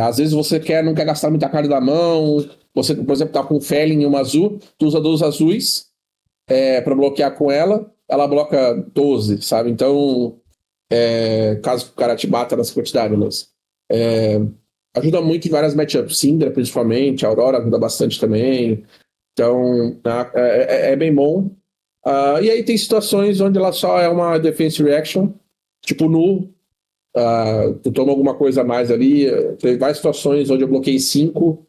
às vezes você não quer gastar muita carta da mão, você, por exemplo, tá com Felling e uma azul, tu usa 2 azuis para bloquear com ela, ela bloca 12, sabe? Então, caso o cara te bata nessa quantidade, mas ajuda muito em várias matchups. Syndra, principalmente, a Aurora ajuda bastante também. Então, é bem bom. E aí tem situações onde ela só é uma defense reaction, tipo nu. Tu toma alguma coisa a mais ali. Teve várias situações onde eu bloqueei 5,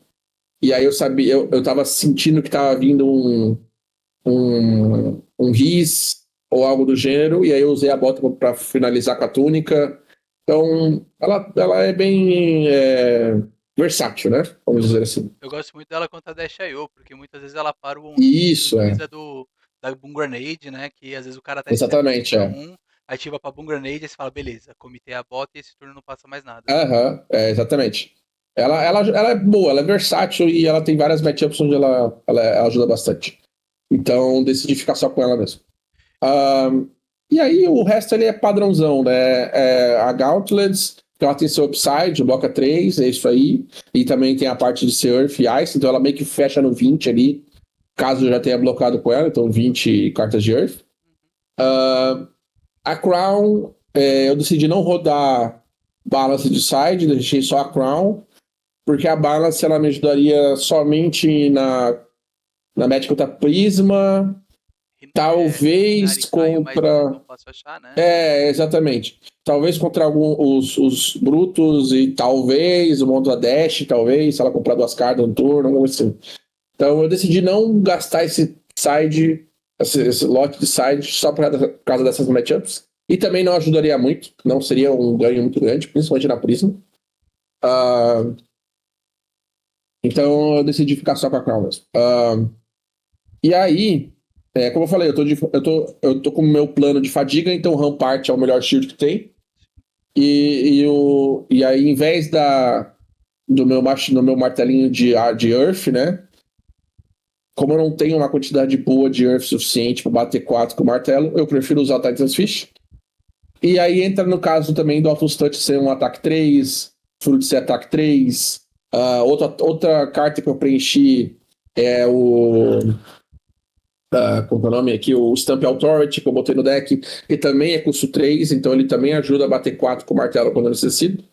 e aí eu tava sentindo que tava vindo um Riz ou algo do gênero, e aí eu usei a bota para finalizar com a túnica. Então, ela é bem versátil, né? Vamos dizer assim. Eu gosto muito dela contra a Dash.io, porque muitas vezes ela para o Isso, da Boom Grenade, né? Que às vezes o cara tá exatamente, ativa pra Boom Grenade e você fala, beleza, comitei a bota e esse turno não passa mais nada. Exatamente. Ela é boa, ela é versátil e ela tem várias matchups onde ela ajuda bastante. Então, decidi ficar só com ela mesmo. E aí, o resto ele é padrãozão, né? A Gauntlets, Então ela tem seu upside, bloca 3, é isso aí. E também tem a parte de ser Earth e Ice, então ela meio que fecha no 20 ali, caso eu já tenha blocado com ela, então 20 cartas de Earth. A Crown, eu decidi não rodar Balance de side, deixei só a Crown, porque a Balance ela me ajudaria somente na Magic contra Prisma, talvez Mas não é tão contra. fácil achar, né? Exatamente. Talvez contra os Brutos e talvez o Mundo da Dash, talvez, se ela comprar 2 cartas no turno, algo assim. Então eu decidi não gastar esse side, esse lote de side, só por causa dessas matchups. E também não ajudaria muito, não seria um ganho muito grande, principalmente na Prisma. Então eu decidi ficar só com a Crown mesmo. E aí, como eu falei, eu tô com o meu plano de fadiga, então o Rampart é o melhor shield que tem. E aí, em vez do meu martelinho de Earth, né? Como eu não tenho uma quantidade boa de Earth suficiente para bater 4 com o martelo, eu prefiro usar o Titan's Fish. E aí entra no caso também do Auto Touch ser um ataque 3, Fruit ser ataque 3. Outra carta que eu preenchi é o. Como é o nome aqui? O Stamp Authority, que eu botei no deck, que também é custo 3, então ele também ajuda a bater 4 com o martelo quando eu necessito.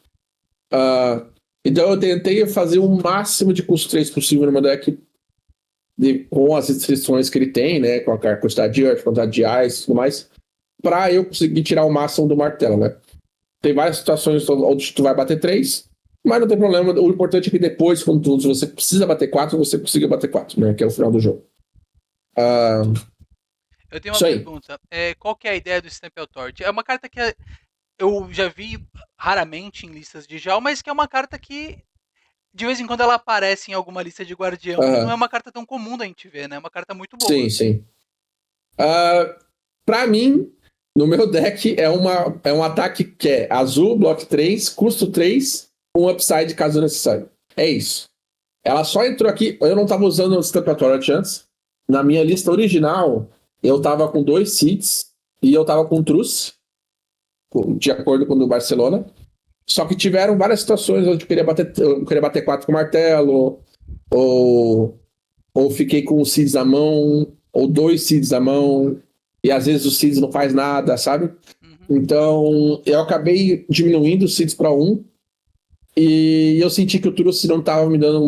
Então eu tentei fazer o máximo de custo 3 possível no meu deck, com as restrições que ele tem, né? Com a quantidade de Earth, quantidade de Ice e tudo mais, para eu conseguir tirar o máximo do martelo, né? Tem várias situações onde tu vai bater 3, mas não tem problema. O importante é que depois, quando você precisa bater 4, você consiga bater 4, né? Que é o final do jogo. Eu tenho uma Isso aí. pergunta. Qual que é a ideia do Stamp Authority? É uma carta que eu já vi raramente em listas de Jal, mas que é uma carta que de vez em quando ela aparece em alguma lista de guardião e não é uma carta tão comum da gente ver, né? É uma carta muito boa. Sim, sim. Pra mim, no meu deck, é um ataque que é azul, bloco 3, custo 3, um upside caso necessário. É isso. Ela só entrou aqui. Eu não tava usando o Stamp Authority antes. Na minha lista original, eu tava com 2 seeds e eu tava com Truce, de acordo com o do Barcelona. Só que tiveram várias situações onde eu queria bater 4 com martelo, ou, ou fiquei com os seeds na mão, ou 2 seeds na mão, e às vezes os seeds não faz nada, sabe? Uhum. Então eu acabei diminuindo os seeds para 1, e eu senti que o Truce não estava me dando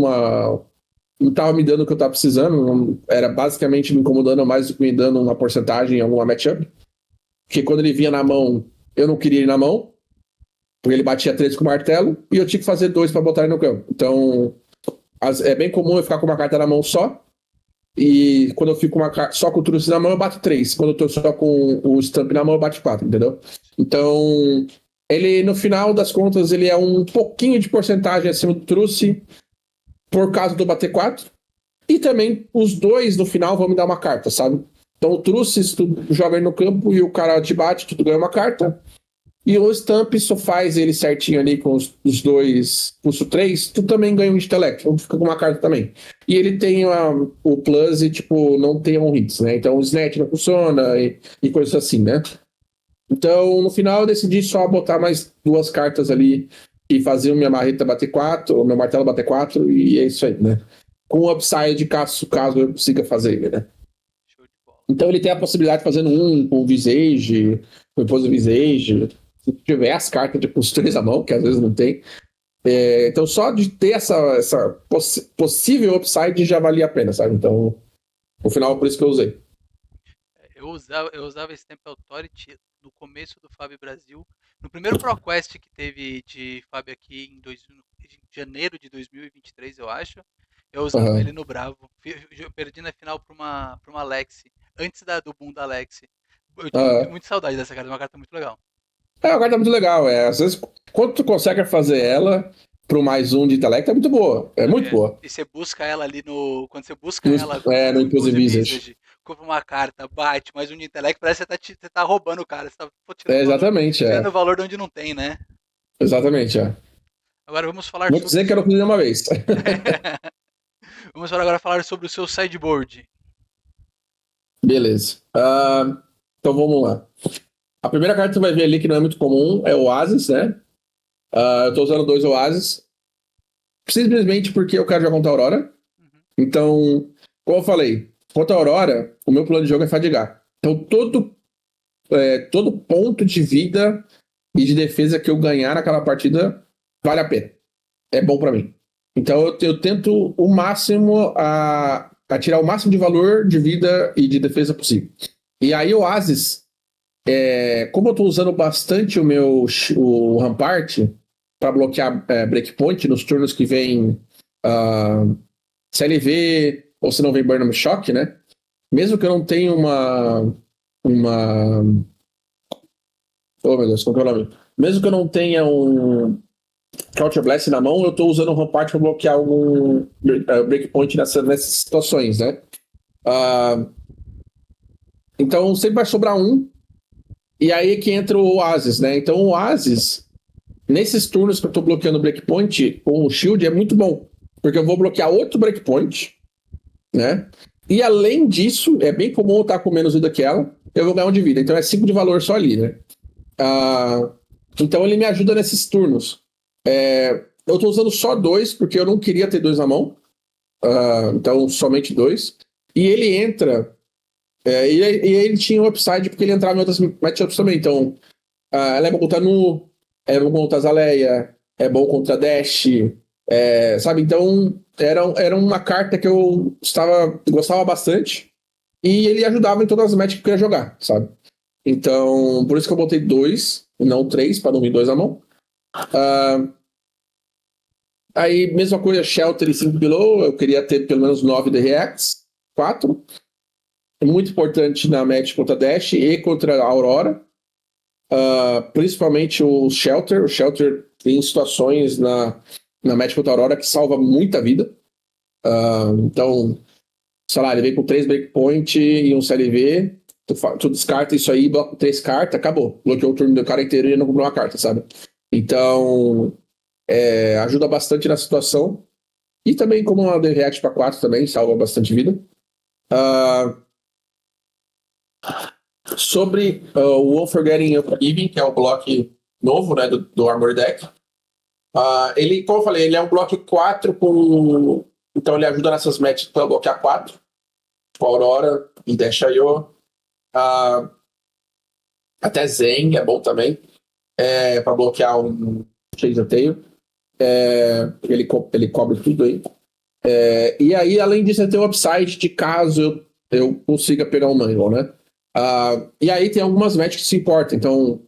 não estava me dando o que eu estava precisando, era basicamente me incomodando mais do que me dando uma porcentagem em alguma matchup. Porque quando ele vinha na mão, eu não queria ir na mão, porque ele batia 3 com o martelo, e eu tinha que fazer 2 para botar ele no campo. Então, é bem comum eu ficar com uma carta na mão só, e quando eu fico só com o Truce na mão, eu bato 3. Quando eu tô só com o Stamp na mão, eu bato 4, entendeu? Então, ele, no final das contas, ele é um pouquinho de porcentagem acima do Truce, por causa do bater 4. E também os dois, no final, vão me dar uma carta, sabe? Então, o Truce, se tu joga ele no campo e o cara te bate, tu ganha uma carta. E o Stamp só faz ele certinho ali com os dois, custo 3, tu também ganha um intelecto, então fica com uma carta também. E ele tem o plus e, tipo, não tem on hits, né? Então o Snatch não funciona e coisas assim, né? Então, no final, eu decidi só botar mais 2 cartas ali e fazer minha marreta bater 4, o meu martelo bater 4, e é isso aí, né? Com o upside, caso eu consiga fazer ele, né? Show de bola. Então ele tem a possibilidade de fazer um com o Visage, com o Impose Visage, se tiver as cartas de costura à mão, que às vezes não tem. Então só de ter essa possível upside já valia a pena, sabe? Então, no final, por isso que eu usei. Eu usava esse Temple Authority no começo do Fábio Brasil. No primeiro ProQuest que teve de Fábio aqui em janeiro de 2023, eu acho. Eu usava ele Uhum. no Bravo. Eu perdi na final pra uma Lexi. Antes do boom da Lexi. Eu tenho Uhum. muita saudade dessa carta, é uma carta muito legal. A carta é muito legal. Às vezes, quando tu consegue fazer ela pro mais um de intelecto, é muito boa. É muito boa. E você busca ela ali no. Quando você busca ela No com o Impose Impose Visage. Visage, compra uma carta, bate, mais um de intelecto, parece que você tá roubando o cara. Você tá pô, Exatamente, tirando valor de onde não tem, né? Exatamente, é. Agora vamos falar Vou sobre o dizer que eu não seu. fiz nenhuma vez. Vamos agora falar sobre o seu sideboard. Beleza. Então vamos lá. A primeira carta que você vai ver ali que não é muito comum é o Oasis, né? Eu tô usando 2 Oasis, simplesmente porque eu quero jogar contra a Aurora. Uhum. Então, como eu falei, contra a Aurora, o meu plano de jogo é fadigar. Então, todo ponto de vida e de defesa que eu ganhar naquela partida vale a pena. É bom pra mim. Então, eu tento o máximo a tirar o máximo de valor de vida e de defesa possível. E aí, o Oasis, como eu tô usando bastante o Rampart para bloquear breakpoint nos turnos que vem CLV, ou se não vem Burn Shock, né? Mesmo que eu não tenha uma. Oh, meu Deus, qual que é o nome? Mesmo que eu não tenha um Counter Blast na mão, eu tô usando o Rampart para bloquear algum breakpoint nessas situações, né? Então sempre vai sobrar um, e aí é que entra o Oasis, né? Então o Oasis, nesses turnos que eu tô bloqueando o breakpoint com o Shield, é muito bom, porque eu vou bloquear outro breakpoint, né? E além disso, é bem comum eu estar com menos vida que ela, eu vou ganhar um de vida. Então é 5 de valor só ali, né? Então ele me ajuda nesses turnos. Eu tô usando só 2, porque eu não queria ter 2 na mão. Então somente 2. E ele entra. E ele tinha um upside, porque ele entrava em outras matchups também. Então, ela é bom contra Nu, é bom contra Azaleia, é bom contra Dash. Sabe? Então, era uma carta que eu gostava bastante. E ele ajudava em todas as matches que eu queria jogar, sabe? Então, por isso que eu botei 2, e não 3, para não vir 2 na mão. Aí, mesma coisa, Shelter e 5 Below, eu queria ter pelo menos 9 de Reacts, 4. É muito importante na match contra Dash e contra a Aurora. Principalmente o Shelter. O Shelter tem situações na match contra a Aurora que salva muita vida. Então, sei lá, ele vem com 3 breakpoint e um CLV, tu descarta isso aí, bloca 3 cartas, acabou. Bloqueou o turno do cara inteiro e ele não comprou uma carta, sabe? Então, ajuda bastante na situação. E também como uma react para 4 também, salva bastante vida. Sobre o Unforgetting Unforgiving, que é o bloco novo, né, do Armor Deck. Ele, como eu falei, ele é um bloco 4 com... Então ele ajuda nessas matches para bloquear 4. Tipo Aurora e Dash.io. Até Zen é bom também. Para bloquear um Chase Tail. Ele cobre tudo aí. E aí, além disso, tem o upside de caso eu consiga pegar um Mangle, né? E aí tem algumas matches que se importam. Então,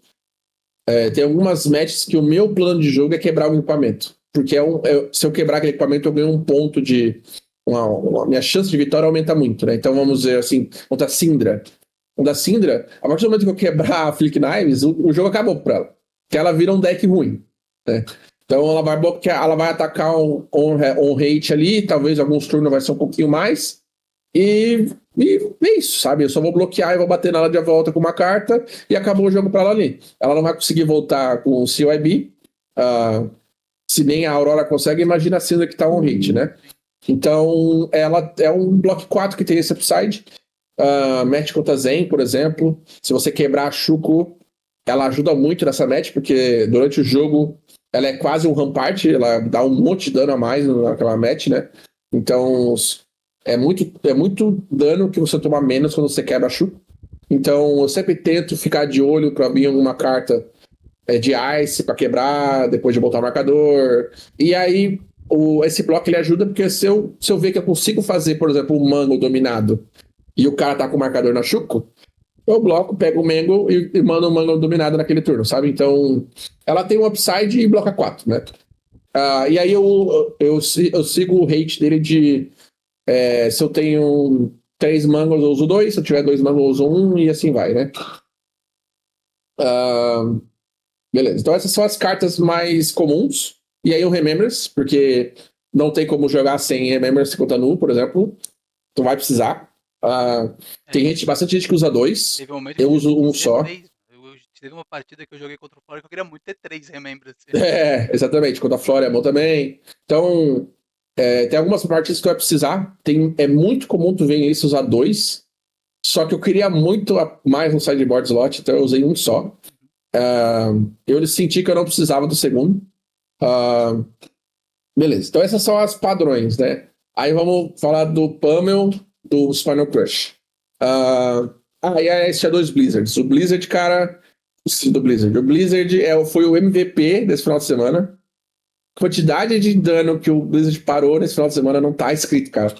tem algumas matches que o meu plano de jogo é quebrar o equipamento. Porque se eu quebrar aquele equipamento, eu ganho um ponto de... minha chance de vitória aumenta muito, né? Então, vamos dizer assim, contra a Syndra. Contra a Syndra, a partir do momento que eu quebrar a Flick Knives, o jogo acabou pra ela. Porque ela vira um deck ruim, né? Então ela vai atacar on rate ali, talvez alguns turnos vai ser um pouquinho mais. E é isso, sabe? Eu só vou bloquear e vou bater nela de volta com uma carta e acabou o jogo pra ela ali. Ela não vai conseguir voltar com o CYB. Se nem a Aurora consegue, imagina a Syndra que tá on hit, né? Então, ela é um block 4 que tem esse upside. Match contra Zen, por exemplo. Se você quebrar a Shuko, ela ajuda muito nessa match, porque durante o jogo ela é quase um Rampart, ela dá um monte de dano a mais naquela match, né? Então, é muito dano que você toma menos quando você quebra a Shuko. Então, eu sempre tento ficar de olho para vir alguma carta de Ice para quebrar, depois de botar o marcador. E aí, esse bloco ele ajuda, porque se eu ver que eu consigo fazer, por exemplo, um Mango dominado e o cara tá com o marcador na Shuko, eu bloco, pego o Mango e mando o Mango dominado naquele turno, sabe? Então, ela tem um upside e bloca 4, né? E aí eu sigo o rate dele de... se eu tenho 3 Mangos, eu uso 2. Se eu tiver 2 Mangos, eu uso 1. E assim vai, né? Beleza. Então essas são as cartas mais comuns. E aí o Remembrance, porque não tem como jogar sem Remembrance contra Nu, por exemplo. Tu vai precisar. Tem bastante gente que usa 2. Eu uso um só. Teve uma partida que eu joguei contra o Flora que eu queria muito ter 3 Remembrance. Exatamente. Contra a Flora é bom também. Então, tem algumas partidas que tu vai precisar. É muito comum tu ver isso usar 2. Só que eu queria muito mais no sideboard slot, então eu usei um só. Eu senti que eu não precisava do segundo. Uh, beleza, então essas são as padrões, né? Aí vamos falar do Pummel, do Spinal Crush. E aí tinha dois Blizzards. O Blizzard, cara, do Blizzard. O Blizzard foi o MVP desse final de semana. Quantidade de dano que o Blizzard parou nesse final de semana não tá escrito, cara.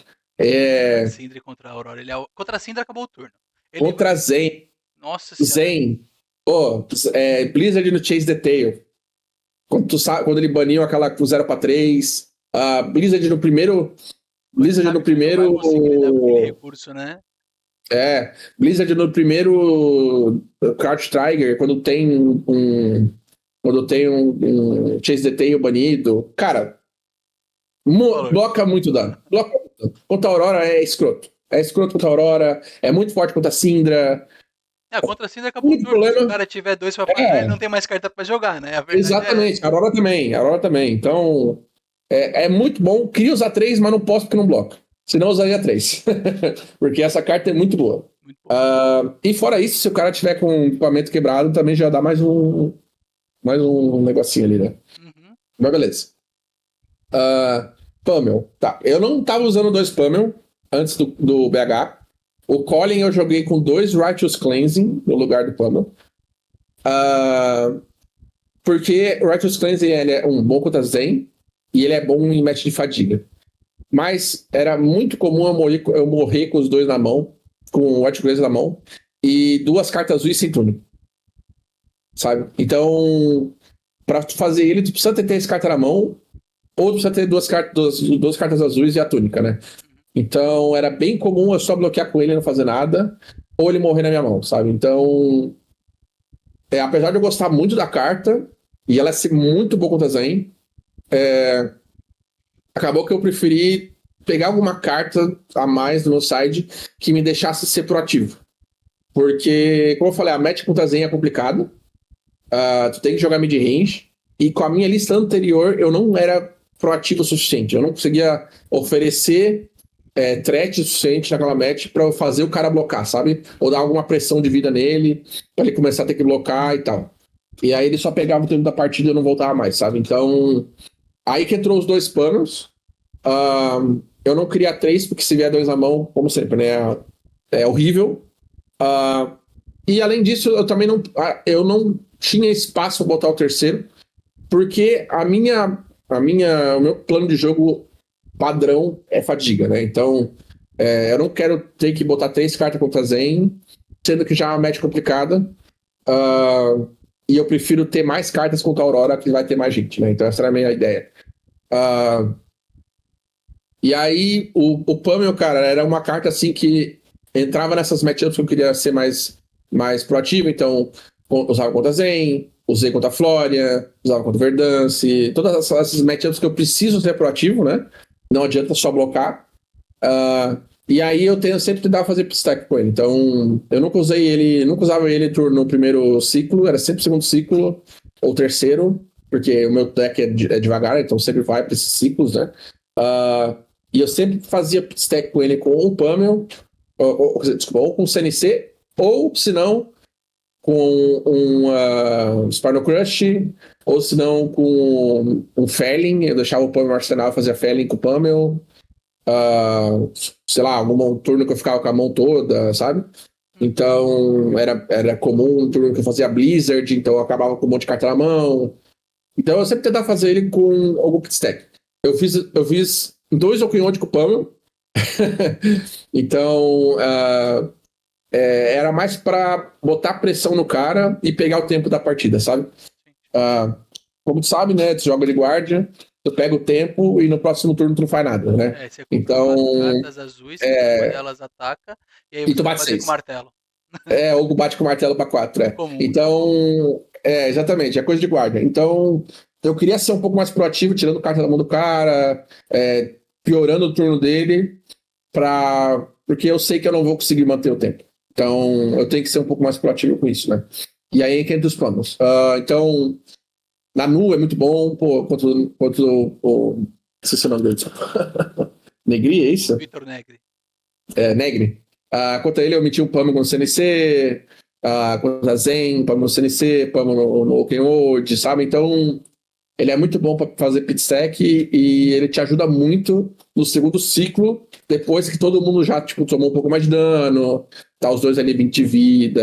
Sindri contra a Aurora. Contra a Sindri acabou o turno. Contra Zen. Nossa senhora. Zen. Blizzard no Chase the Tail. Quando ele baniu aquela com 0/3. Blizzard no primeiro. Blizzard no primeiro. Vai conseguir dar aquele recurso, né? Blizzard no primeiro Crouch Trigger, quando tem um Chase the Tail banido. Cara, bloca muito dano. Contra a Aurora é escroto. É escroto contra a Aurora, é muito forte contra a Syndra. Contra a Syndra acabou o turno. Se o cara tiver 2 pra pagar, ele não tem mais carta pra jogar, né? Exatamente, a Aurora também. Então, é muito bom. Queria usar 3, mas não posso porque não bloca. Senão eu usaria 3. Porque essa carta é muito boa. E fora isso, se o cara tiver com equipamento quebrado, também já dá mais um negocinho ali, né? Uhum. Mas beleza. Pummel. Tá, eu não tava usando 2 Pummel antes do BH. O Colin eu joguei com 2 Righteous Cleansing no lugar do Pummel. Porque o Righteous Cleansing ele é um bom contra Zen e ele é bom em match de fadiga. Mas era muito comum eu morrer com os 2 na mão, com o Righteous Cleansing na mão, e 2 cartas azuis sem turno. Sabe? Então, pra fazer ele, tu precisa ter 3 cartas na mão, ou tu precisa ter 2 cartas azuis e a túnica, né? Então, era bem comum eu só bloquear com ele e não fazer nada, ou ele morrer na minha mão, sabe? Então, apesar de eu gostar muito da carta, e ela ser muito boa contra Zen, acabou que eu preferi pegar alguma carta a mais no meu side que me deixasse ser proativo. Porque, como eu falei, a match contra Zen é complicado. Tu tem que jogar mid-range. E com a minha lista anterior, eu não era proativo o suficiente. Eu não conseguia oferecer threat suficiente naquela match pra eu fazer o cara blocar, sabe? Ou dar alguma pressão de vida nele, pra ele começar a ter que blocar e tal. E aí ele só pegava o tempo da partida e eu não voltava mais, sabe? Então, aí que entrou os 2 panos. Eu não queria 3, porque se vier 2 na mão, como sempre, né? É horrível. E além disso, eu também não tinha espaço para botar o terceiro, porque o meu plano de jogo padrão é fadiga, né? Então, eu não quero ter que botar 3 cartas contra Zen, sendo que já é uma match complicada. E eu prefiro ter mais cartas contra a Aurora, que vai ter mais gente, né? Então essa era a minha ideia. E aí, o Pummel, cara, era uma carta assim que entrava nessas matchups que eu queria ser mais proativo, então usava contra Zen, usei contra a Flória, usava contra o Verdance, todas essas matchups que eu preciso ser proativo, né? Não adianta só blocar. E aí eu sempre tentava fazer stack com ele. Então, eu nunca usava ele no primeiro ciclo, era sempre segundo ciclo ou terceiro, porque o meu deck é devagar, então sempre vai para esses ciclos, né? E eu sempre fazia stack com ele com o Pummel, ou com o CNC, ou se não, com um Spinal Crush, ou se não, com um Felling. Eu deixava o Pummel no arsenal, fazia Felling com o Pummel. Sei lá, um turno que eu ficava com a mão toda, sabe? Então, era comum um turno que eu fazia Blizzard, então eu acabava com um monte de carta na mão. Então, eu sempre tentava fazer ele com algum pit stack. Eu fiz 2 Okunyote com o Pummel. Então, era mais pra botar pressão no cara e pegar o tempo da partida, sabe? Como tu sabe, né? Tu joga de guardia, tu pega o tempo e no próximo turno tu não faz nada, né? Você compra então, 4 cartas azuis, uma delas ataca, e aí e você tu vai bate fazer 6. com o martelo. Ou bate com o martelo pra 4, Comum. Então, exatamente, é coisa de guarda. Então, eu queria ser um pouco mais proativo, tirando carta da mão do cara, piorando o turno dele, porque eu sei que eu não vou conseguir manter o tempo. Então, eu tenho que ser um pouco mais proativo com isso, né? E aí que entra os planos. Então, Nanu é muito bom, contra o. Esqueci o nome dele. Negri, é isso? Vitor Negri. Negri. Contra ele eu meti um Pummel com o CNC, contra Zen, Pummel no CNC, Pummel no Oakenwood, sabe? Então, ele é muito bom para fazer pit stack e ele te ajuda muito no segundo ciclo, depois que todo mundo já tipo, tomou um pouco mais de dano, tá os dois ali 20 de vida,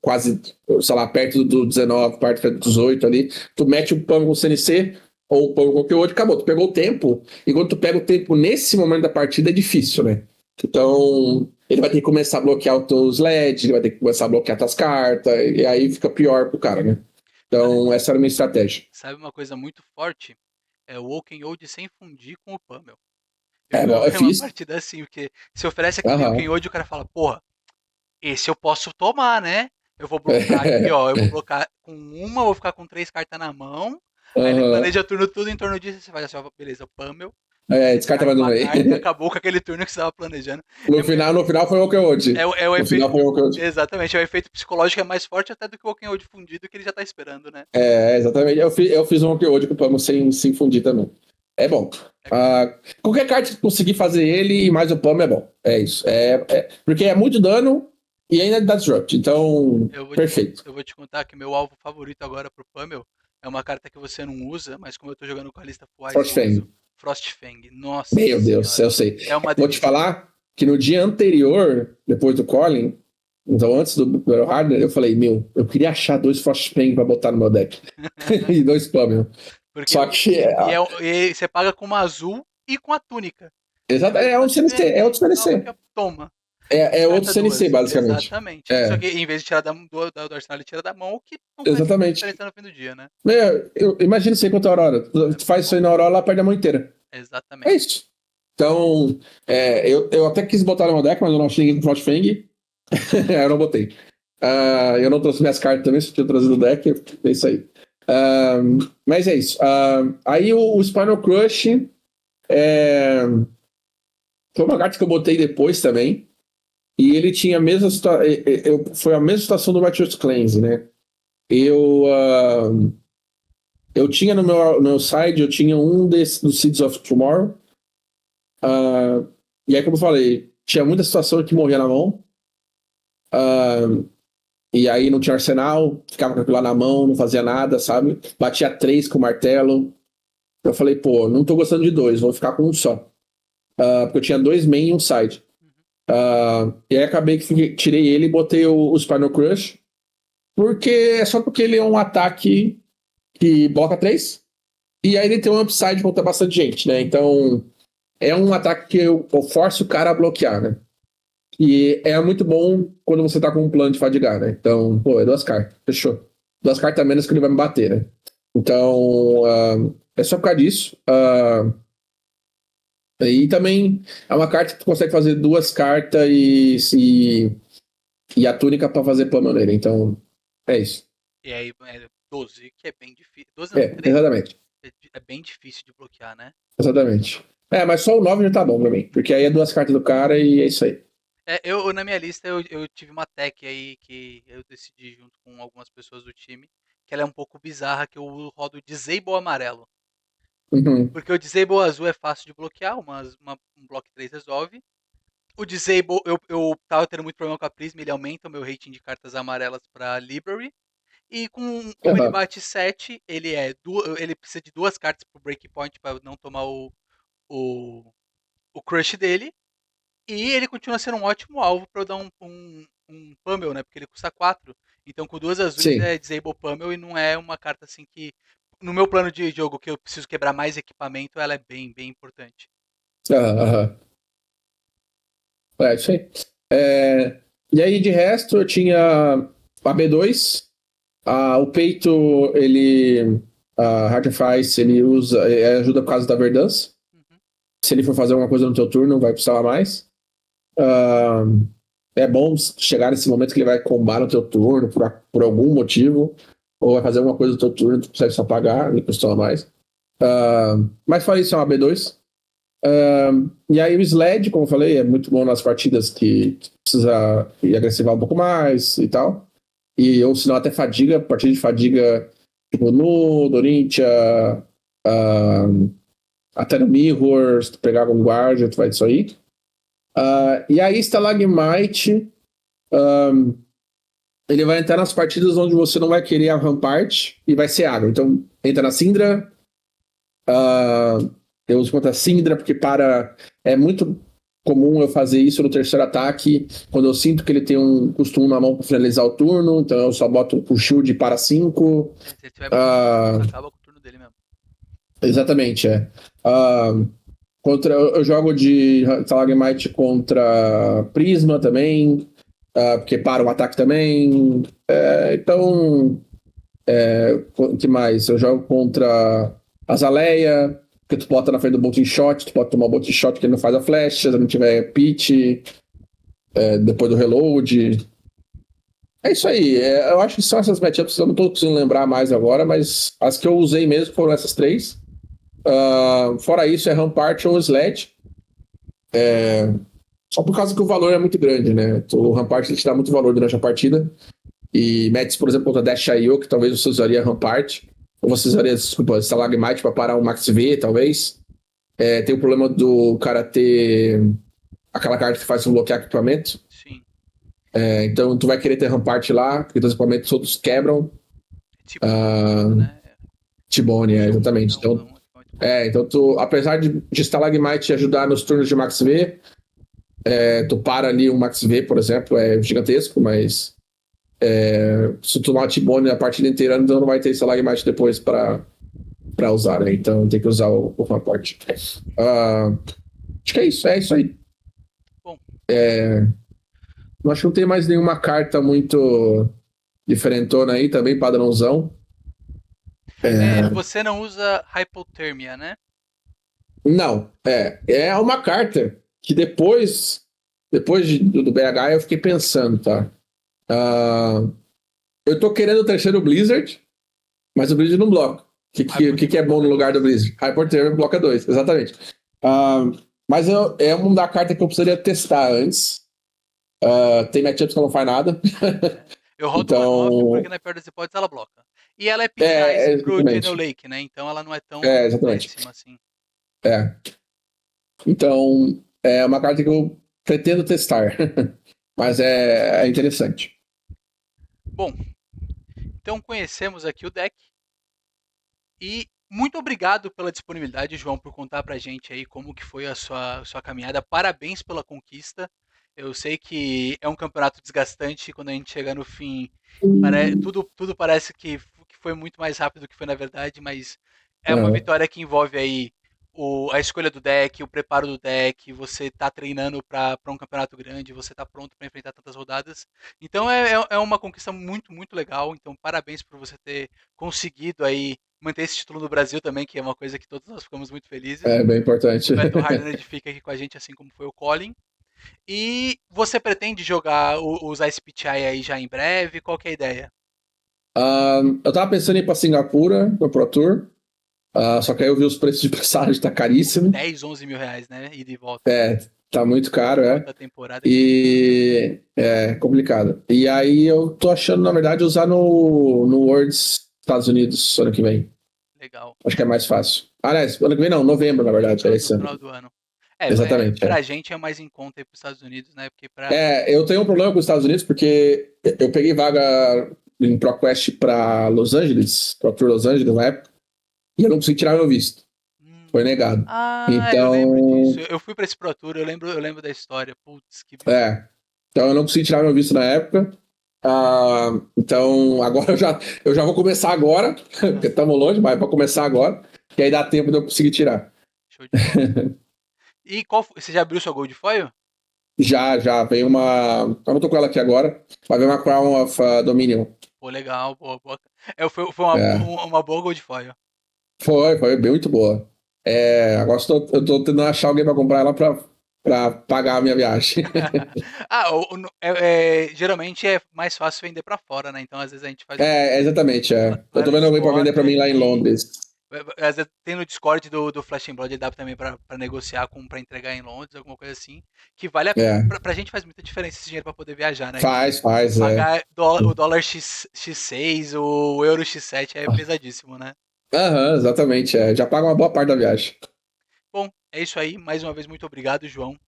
quase, sei lá, perto do 19, perto do 18 ali. Tu mete o Pummel no CNC ou o Pummel no Oakenwood, acabou. Tu pegou o tempo, e quando tu pega o tempo nesse momento da partida é difícil, né? Então, ele vai ter que começar a bloquear os teus LEDs, ele vai ter que começar a bloquear tuas cartas, e aí fica pior pro cara, né? Então, essa era a minha estratégia. Sabe uma coisa muito forte? É o Oakenwood sem fundir com o Pummel. Eu É, já bom, eu vi uma fiz. partida assim, porque se oferece aquele Aham. Oakenwood, o cara fala, porra, esse eu posso tomar, né? Eu vou blocar aqui, ó. Eu vou blocar com uma, vou ficar com 3 cartas na mão. Aí ele Aham. planeja turno tudo em torno disso. Você faz assim, ó, beleza, o Pummel. Descarta Descarta mais uma uma aí. carta e acabou com aquele turno que você estava planejando. É, No final foi o é, Oakenwood. é o No final efeito. foi o Oakenwood. Exatamente, é o efeito psicológico é mais forte até do que o Oakenwood fundido que ele já tá esperando, né? Exatamente. Eu fiz um Oakenwood com o Pummel sem fundir também. É bom. É, Qualquer carta que conseguir fazer ele e mais o Pummel é bom. É isso. Porque é muito dano e ainda dá disrupt. Então, perfeito. eu vou te contar que meu alvo favorito agora pro Pummel é uma carta que você não usa, mas como eu tô jogando com a lista Full Ice, eu Frostfang. uso Frostfang. Nossa Meu Deus, senhora. eu sei. É uma Vou te delícia. falar que no dia anterior, depois do Colin, então antes do Battle Hardener, eu falei, meu, eu queria achar 2 Frostfang pra botar no meu deck. E 2 Pummel. Porque Só que e você paga com uma azul e com a túnica. Você exato, vê é outro CNC, é Frostfang, outro toma CNC. aqui, ó, toma. É outro Descarta CNC, duas. basicamente. Exatamente. Só É, que em vez de tirar do arsenal, ele tira da mão, o que não faz muita exatamente. diferença no fim do dia, né? Imagina você quanto a Aurora. Tu faz isso aí na Aurora, ela perde a mão inteira. É Exatamente. isso. Então, eu até quis botar no meu deck, mas eu não achei ninguém com Frostfang. Aí eu não botei. Eu não trouxe minhas cartas também, se eu tinha trazido o deck, é isso aí. Ah, mas é isso. Aí o Spinal Crush foi uma carta que eu botei depois também. E ele tinha a mesma foi a mesma situação do Righteous Cleanse, né? Eu, eu tinha no meu side, eu tinha um desses do Seeds of Tomorrow. E aí, como eu falei, tinha muita situação que morria na mão. E aí não tinha arsenal, ficava com aquilo lá na mão, não fazia nada, sabe? Batia 3 com o martelo. Eu falei, pô, não tô gostando de 2, vou ficar com um só. Porque eu tinha 2 main e um side. E aí acabei que tirei ele e botei o Spinal Crush. Porque é só porque ele é um ataque que bloca 3. E aí ele tem um upside contra bastante gente, né? Então é um ataque que eu forço o cara a bloquear, né? E é muito bom quando você tá com um plano de fadigar, né? Então, pô, é 2 cartas. Fechou. 2 cartas a menos que ele vai me bater, né? Então, é só por causa disso. E também é uma carta que tu consegue fazer 2 cartas e a túnica pra fazer plano nele. Então, é isso. E aí, 12, que é bem difícil. 12 não, 13 Exatamente. é bem difícil de bloquear, né? Exatamente. Mas só o 9 já tá bom pra mim. Porque aí é 2 cartas do cara e é isso aí. Na minha lista, eu tive uma tech aí que eu decidi junto com algumas pessoas do time, que ela é um pouco bizarra, que eu rodo Disable amarelo. Uhum. Porque o Disable azul é fácil de bloquear, um bloco 3 resolve. O Disable, eu tava tendo muito problema com a Prisma, ele aumenta o meu rating de cartas amarelas pra Library. E como ele Uhum. bate 7, ele precisa de 2 cartas pro Breakpoint para não tomar o, o crush dele. E ele continua sendo um ótimo alvo para eu dar um Pummel, né? Porque ele custa 4. Então com 2 azuis Sim. é Disable Pummel e não é uma carta assim que. No meu plano de jogo, que eu preciso quebrar mais equipamento, ela é bem, bem importante. Aham. É isso aí. E aí, de resto, eu tinha a B2, o peito, ele. A Artifice, ele usa. Ajuda por causa da Verdance. Uhum. Se ele for fazer alguma coisa no teu turno, não vai precisar mais. Ah, é bom chegar nesse momento que ele vai combar no teu turno por algum motivo, ou vai fazer alguma coisa no teu turno, tu consegue só pagar, ele custa mais. Mas fora isso, é uma B2. E aí o Sled, como eu falei, é muito bom nas partidas que precisa ir agressivar um pouco mais e tal. Ou senão até fadiga, partida de fadiga, tipo no Dorintia, até no Mirror, se tu pegar um guarda, tu vai disso aí. E aí Stalagmite, ele vai entrar nas partidas onde você não vai querer a Rampart e vai ser agro. Então, entra na Syndra. Eu uso contra a Syndra porque é muito comum eu fazer isso no terceiro ataque, quando eu sinto que ele tem um custo 1 na mão para finalizar o turno, então eu só boto o shield para 5. Se ele tiver muito, acaba com o turno dele mesmo. Exatamente, é. Eu jogo de Stalagmite contra Prisma também, porque para o ataque também. Então, o que mais? Eu jogo contra Azaleia, porque tu bota na frente do Bolting Shot, tu pode tomar o Bolting Shot que ele não faz a flecha, se não tiver pitch, depois do reload. É isso aí. Eu acho que são essas matchups, eu não tô conseguindo lembrar mais agora, mas as que eu usei mesmo foram essas três. Fora isso, é Rampart ou Sledge. Só por causa que o valor é muito grande, né? O Rampart ele te dá muito valor durante a partida. E metes, por exemplo, contra Dash IO, que talvez você usaria Rampart. Ou você usaria, desculpa, Stalagmite para parar um Max V, talvez. Tem o problema do cara ter aquela carta que faz um bloquear equipamento. Sim. Então tu vai querer ter Rampart lá, porque os equipamentos todos quebram. Tipo, né? T-Bone, exatamente. Então tu, apesar de Stalagmite ajudar nos turnos de Max V, tu para ali um Max V, por exemplo, é gigantesco, mas se tu tomar T-Bone a partida inteira, então não vai ter Stalagmite depois para usar, né? Então tem que usar o Rampart. Acho que é isso aí. Bom. Não acho que não tem mais nenhuma carta muito diferentona aí, também padrãozão. Você não usa Hypothermia, né? Não, é uma carta que depois do BH eu fiquei pensando, tá? Eu tô querendo o terceiro Blizzard, mas o Blizzard não bloca. O que é bom no lugar do Blizzard? Hypothermia bloca 2, exatamente. Mas é uma da carta que eu precisaria testar antes. Tem matchups que não faz nada. Eu rodo então... uma off porque na pior das hipóteses ela bloca. E ela é P-Size pro Channel Lake, né? Então ela não é tão péssima assim. Então, é uma carta que eu pretendo testar. Mas é interessante. Bom, então conhecemos aqui o deck. E muito obrigado pela disponibilidade, João, por contar pra gente aí como que foi a sua caminhada. Parabéns pela conquista. Eu sei que é um campeonato desgastante quando a gente chega no fim. Tudo parece que foi muito mais rápido do que foi na verdade, mas é uma vitória que envolve aí a escolha do deck, o preparo do deck, você tá treinando para um campeonato grande, você tá pronto para enfrentar tantas rodadas. Então é uma conquista muito, muito legal. Então parabéns por você ter conseguido aí manter esse título no Brasil também, que é uma coisa que todos nós ficamos muito felizes. É bem importante. O Beto Hardner fica aqui com a gente, assim como foi o Colin. E você pretende jogar os ICPTI aí já em breve? Qual que é a ideia? Eu tava pensando em ir pra Singapura, no Pro Tour. Só que aí eu vi os preços de passagem, tá caríssimo. 10, 11 mil reais, né? Ida e volta. Tá muito caro, Da temporada. E é complicado. E aí eu tô achando, na verdade, usar no Worlds Estados Unidos ano que vem. Legal. Acho que é mais fácil. Aliás, ano que vem não, novembro, na verdade. No final do ano. Exatamente. Pra gente é mais em conta aí pros Estados Unidos, né? Porque eu tenho um problema com os Estados Unidos porque eu peguei vaga em ProQuest pra Los Angeles, Pro Tour Los Angeles na época, e eu não consegui tirar meu visto. Foi negado. Eu lembro disso. Eu fui pra esse Pro Tour, eu lembro da história. Putz, que... Então eu não consegui tirar meu visto na época. Então agora eu já vou começar agora, porque estamos longe, mas vou começar agora, que aí dá tempo de eu conseguir tirar. Show de bola. E você já abriu sua Gold Foil? Já, vem uma. Eu não tô com ela aqui agora, mas vem uma Crown of Dominion. Pô, legal, boa. Foi uma boa Gold Foil. Foi bem muito boa. Agora eu tô tentando achar alguém pra comprar ela pra pagar a minha viagem. Geralmente é mais fácil vender pra fora, né? Então às vezes a gente faz. Exatamente. Eu tô vendo alguém pra vender pra mim lá em Londres. Às vezes tem no Discord do Flash and Blood, dá também pra negociar pra entregar em Londres, alguma coisa assim. Que vale a pena. Pra gente faz muita diferença esse dinheiro pra poder viajar, né? Faz. Pagar o dólar X6, o euro X7 é pesadíssimo, né? Exatamente. Já paga uma boa parte da viagem. Bom, é isso aí. Mais uma vez, muito obrigado, João.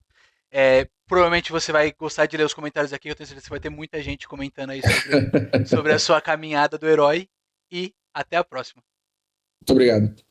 provavelmente você vai gostar de ler os comentários aqui. Eu tenho certeza que vai ter muita gente comentando aí sobre a sua caminhada do herói. E até a próxima. Muito obrigado.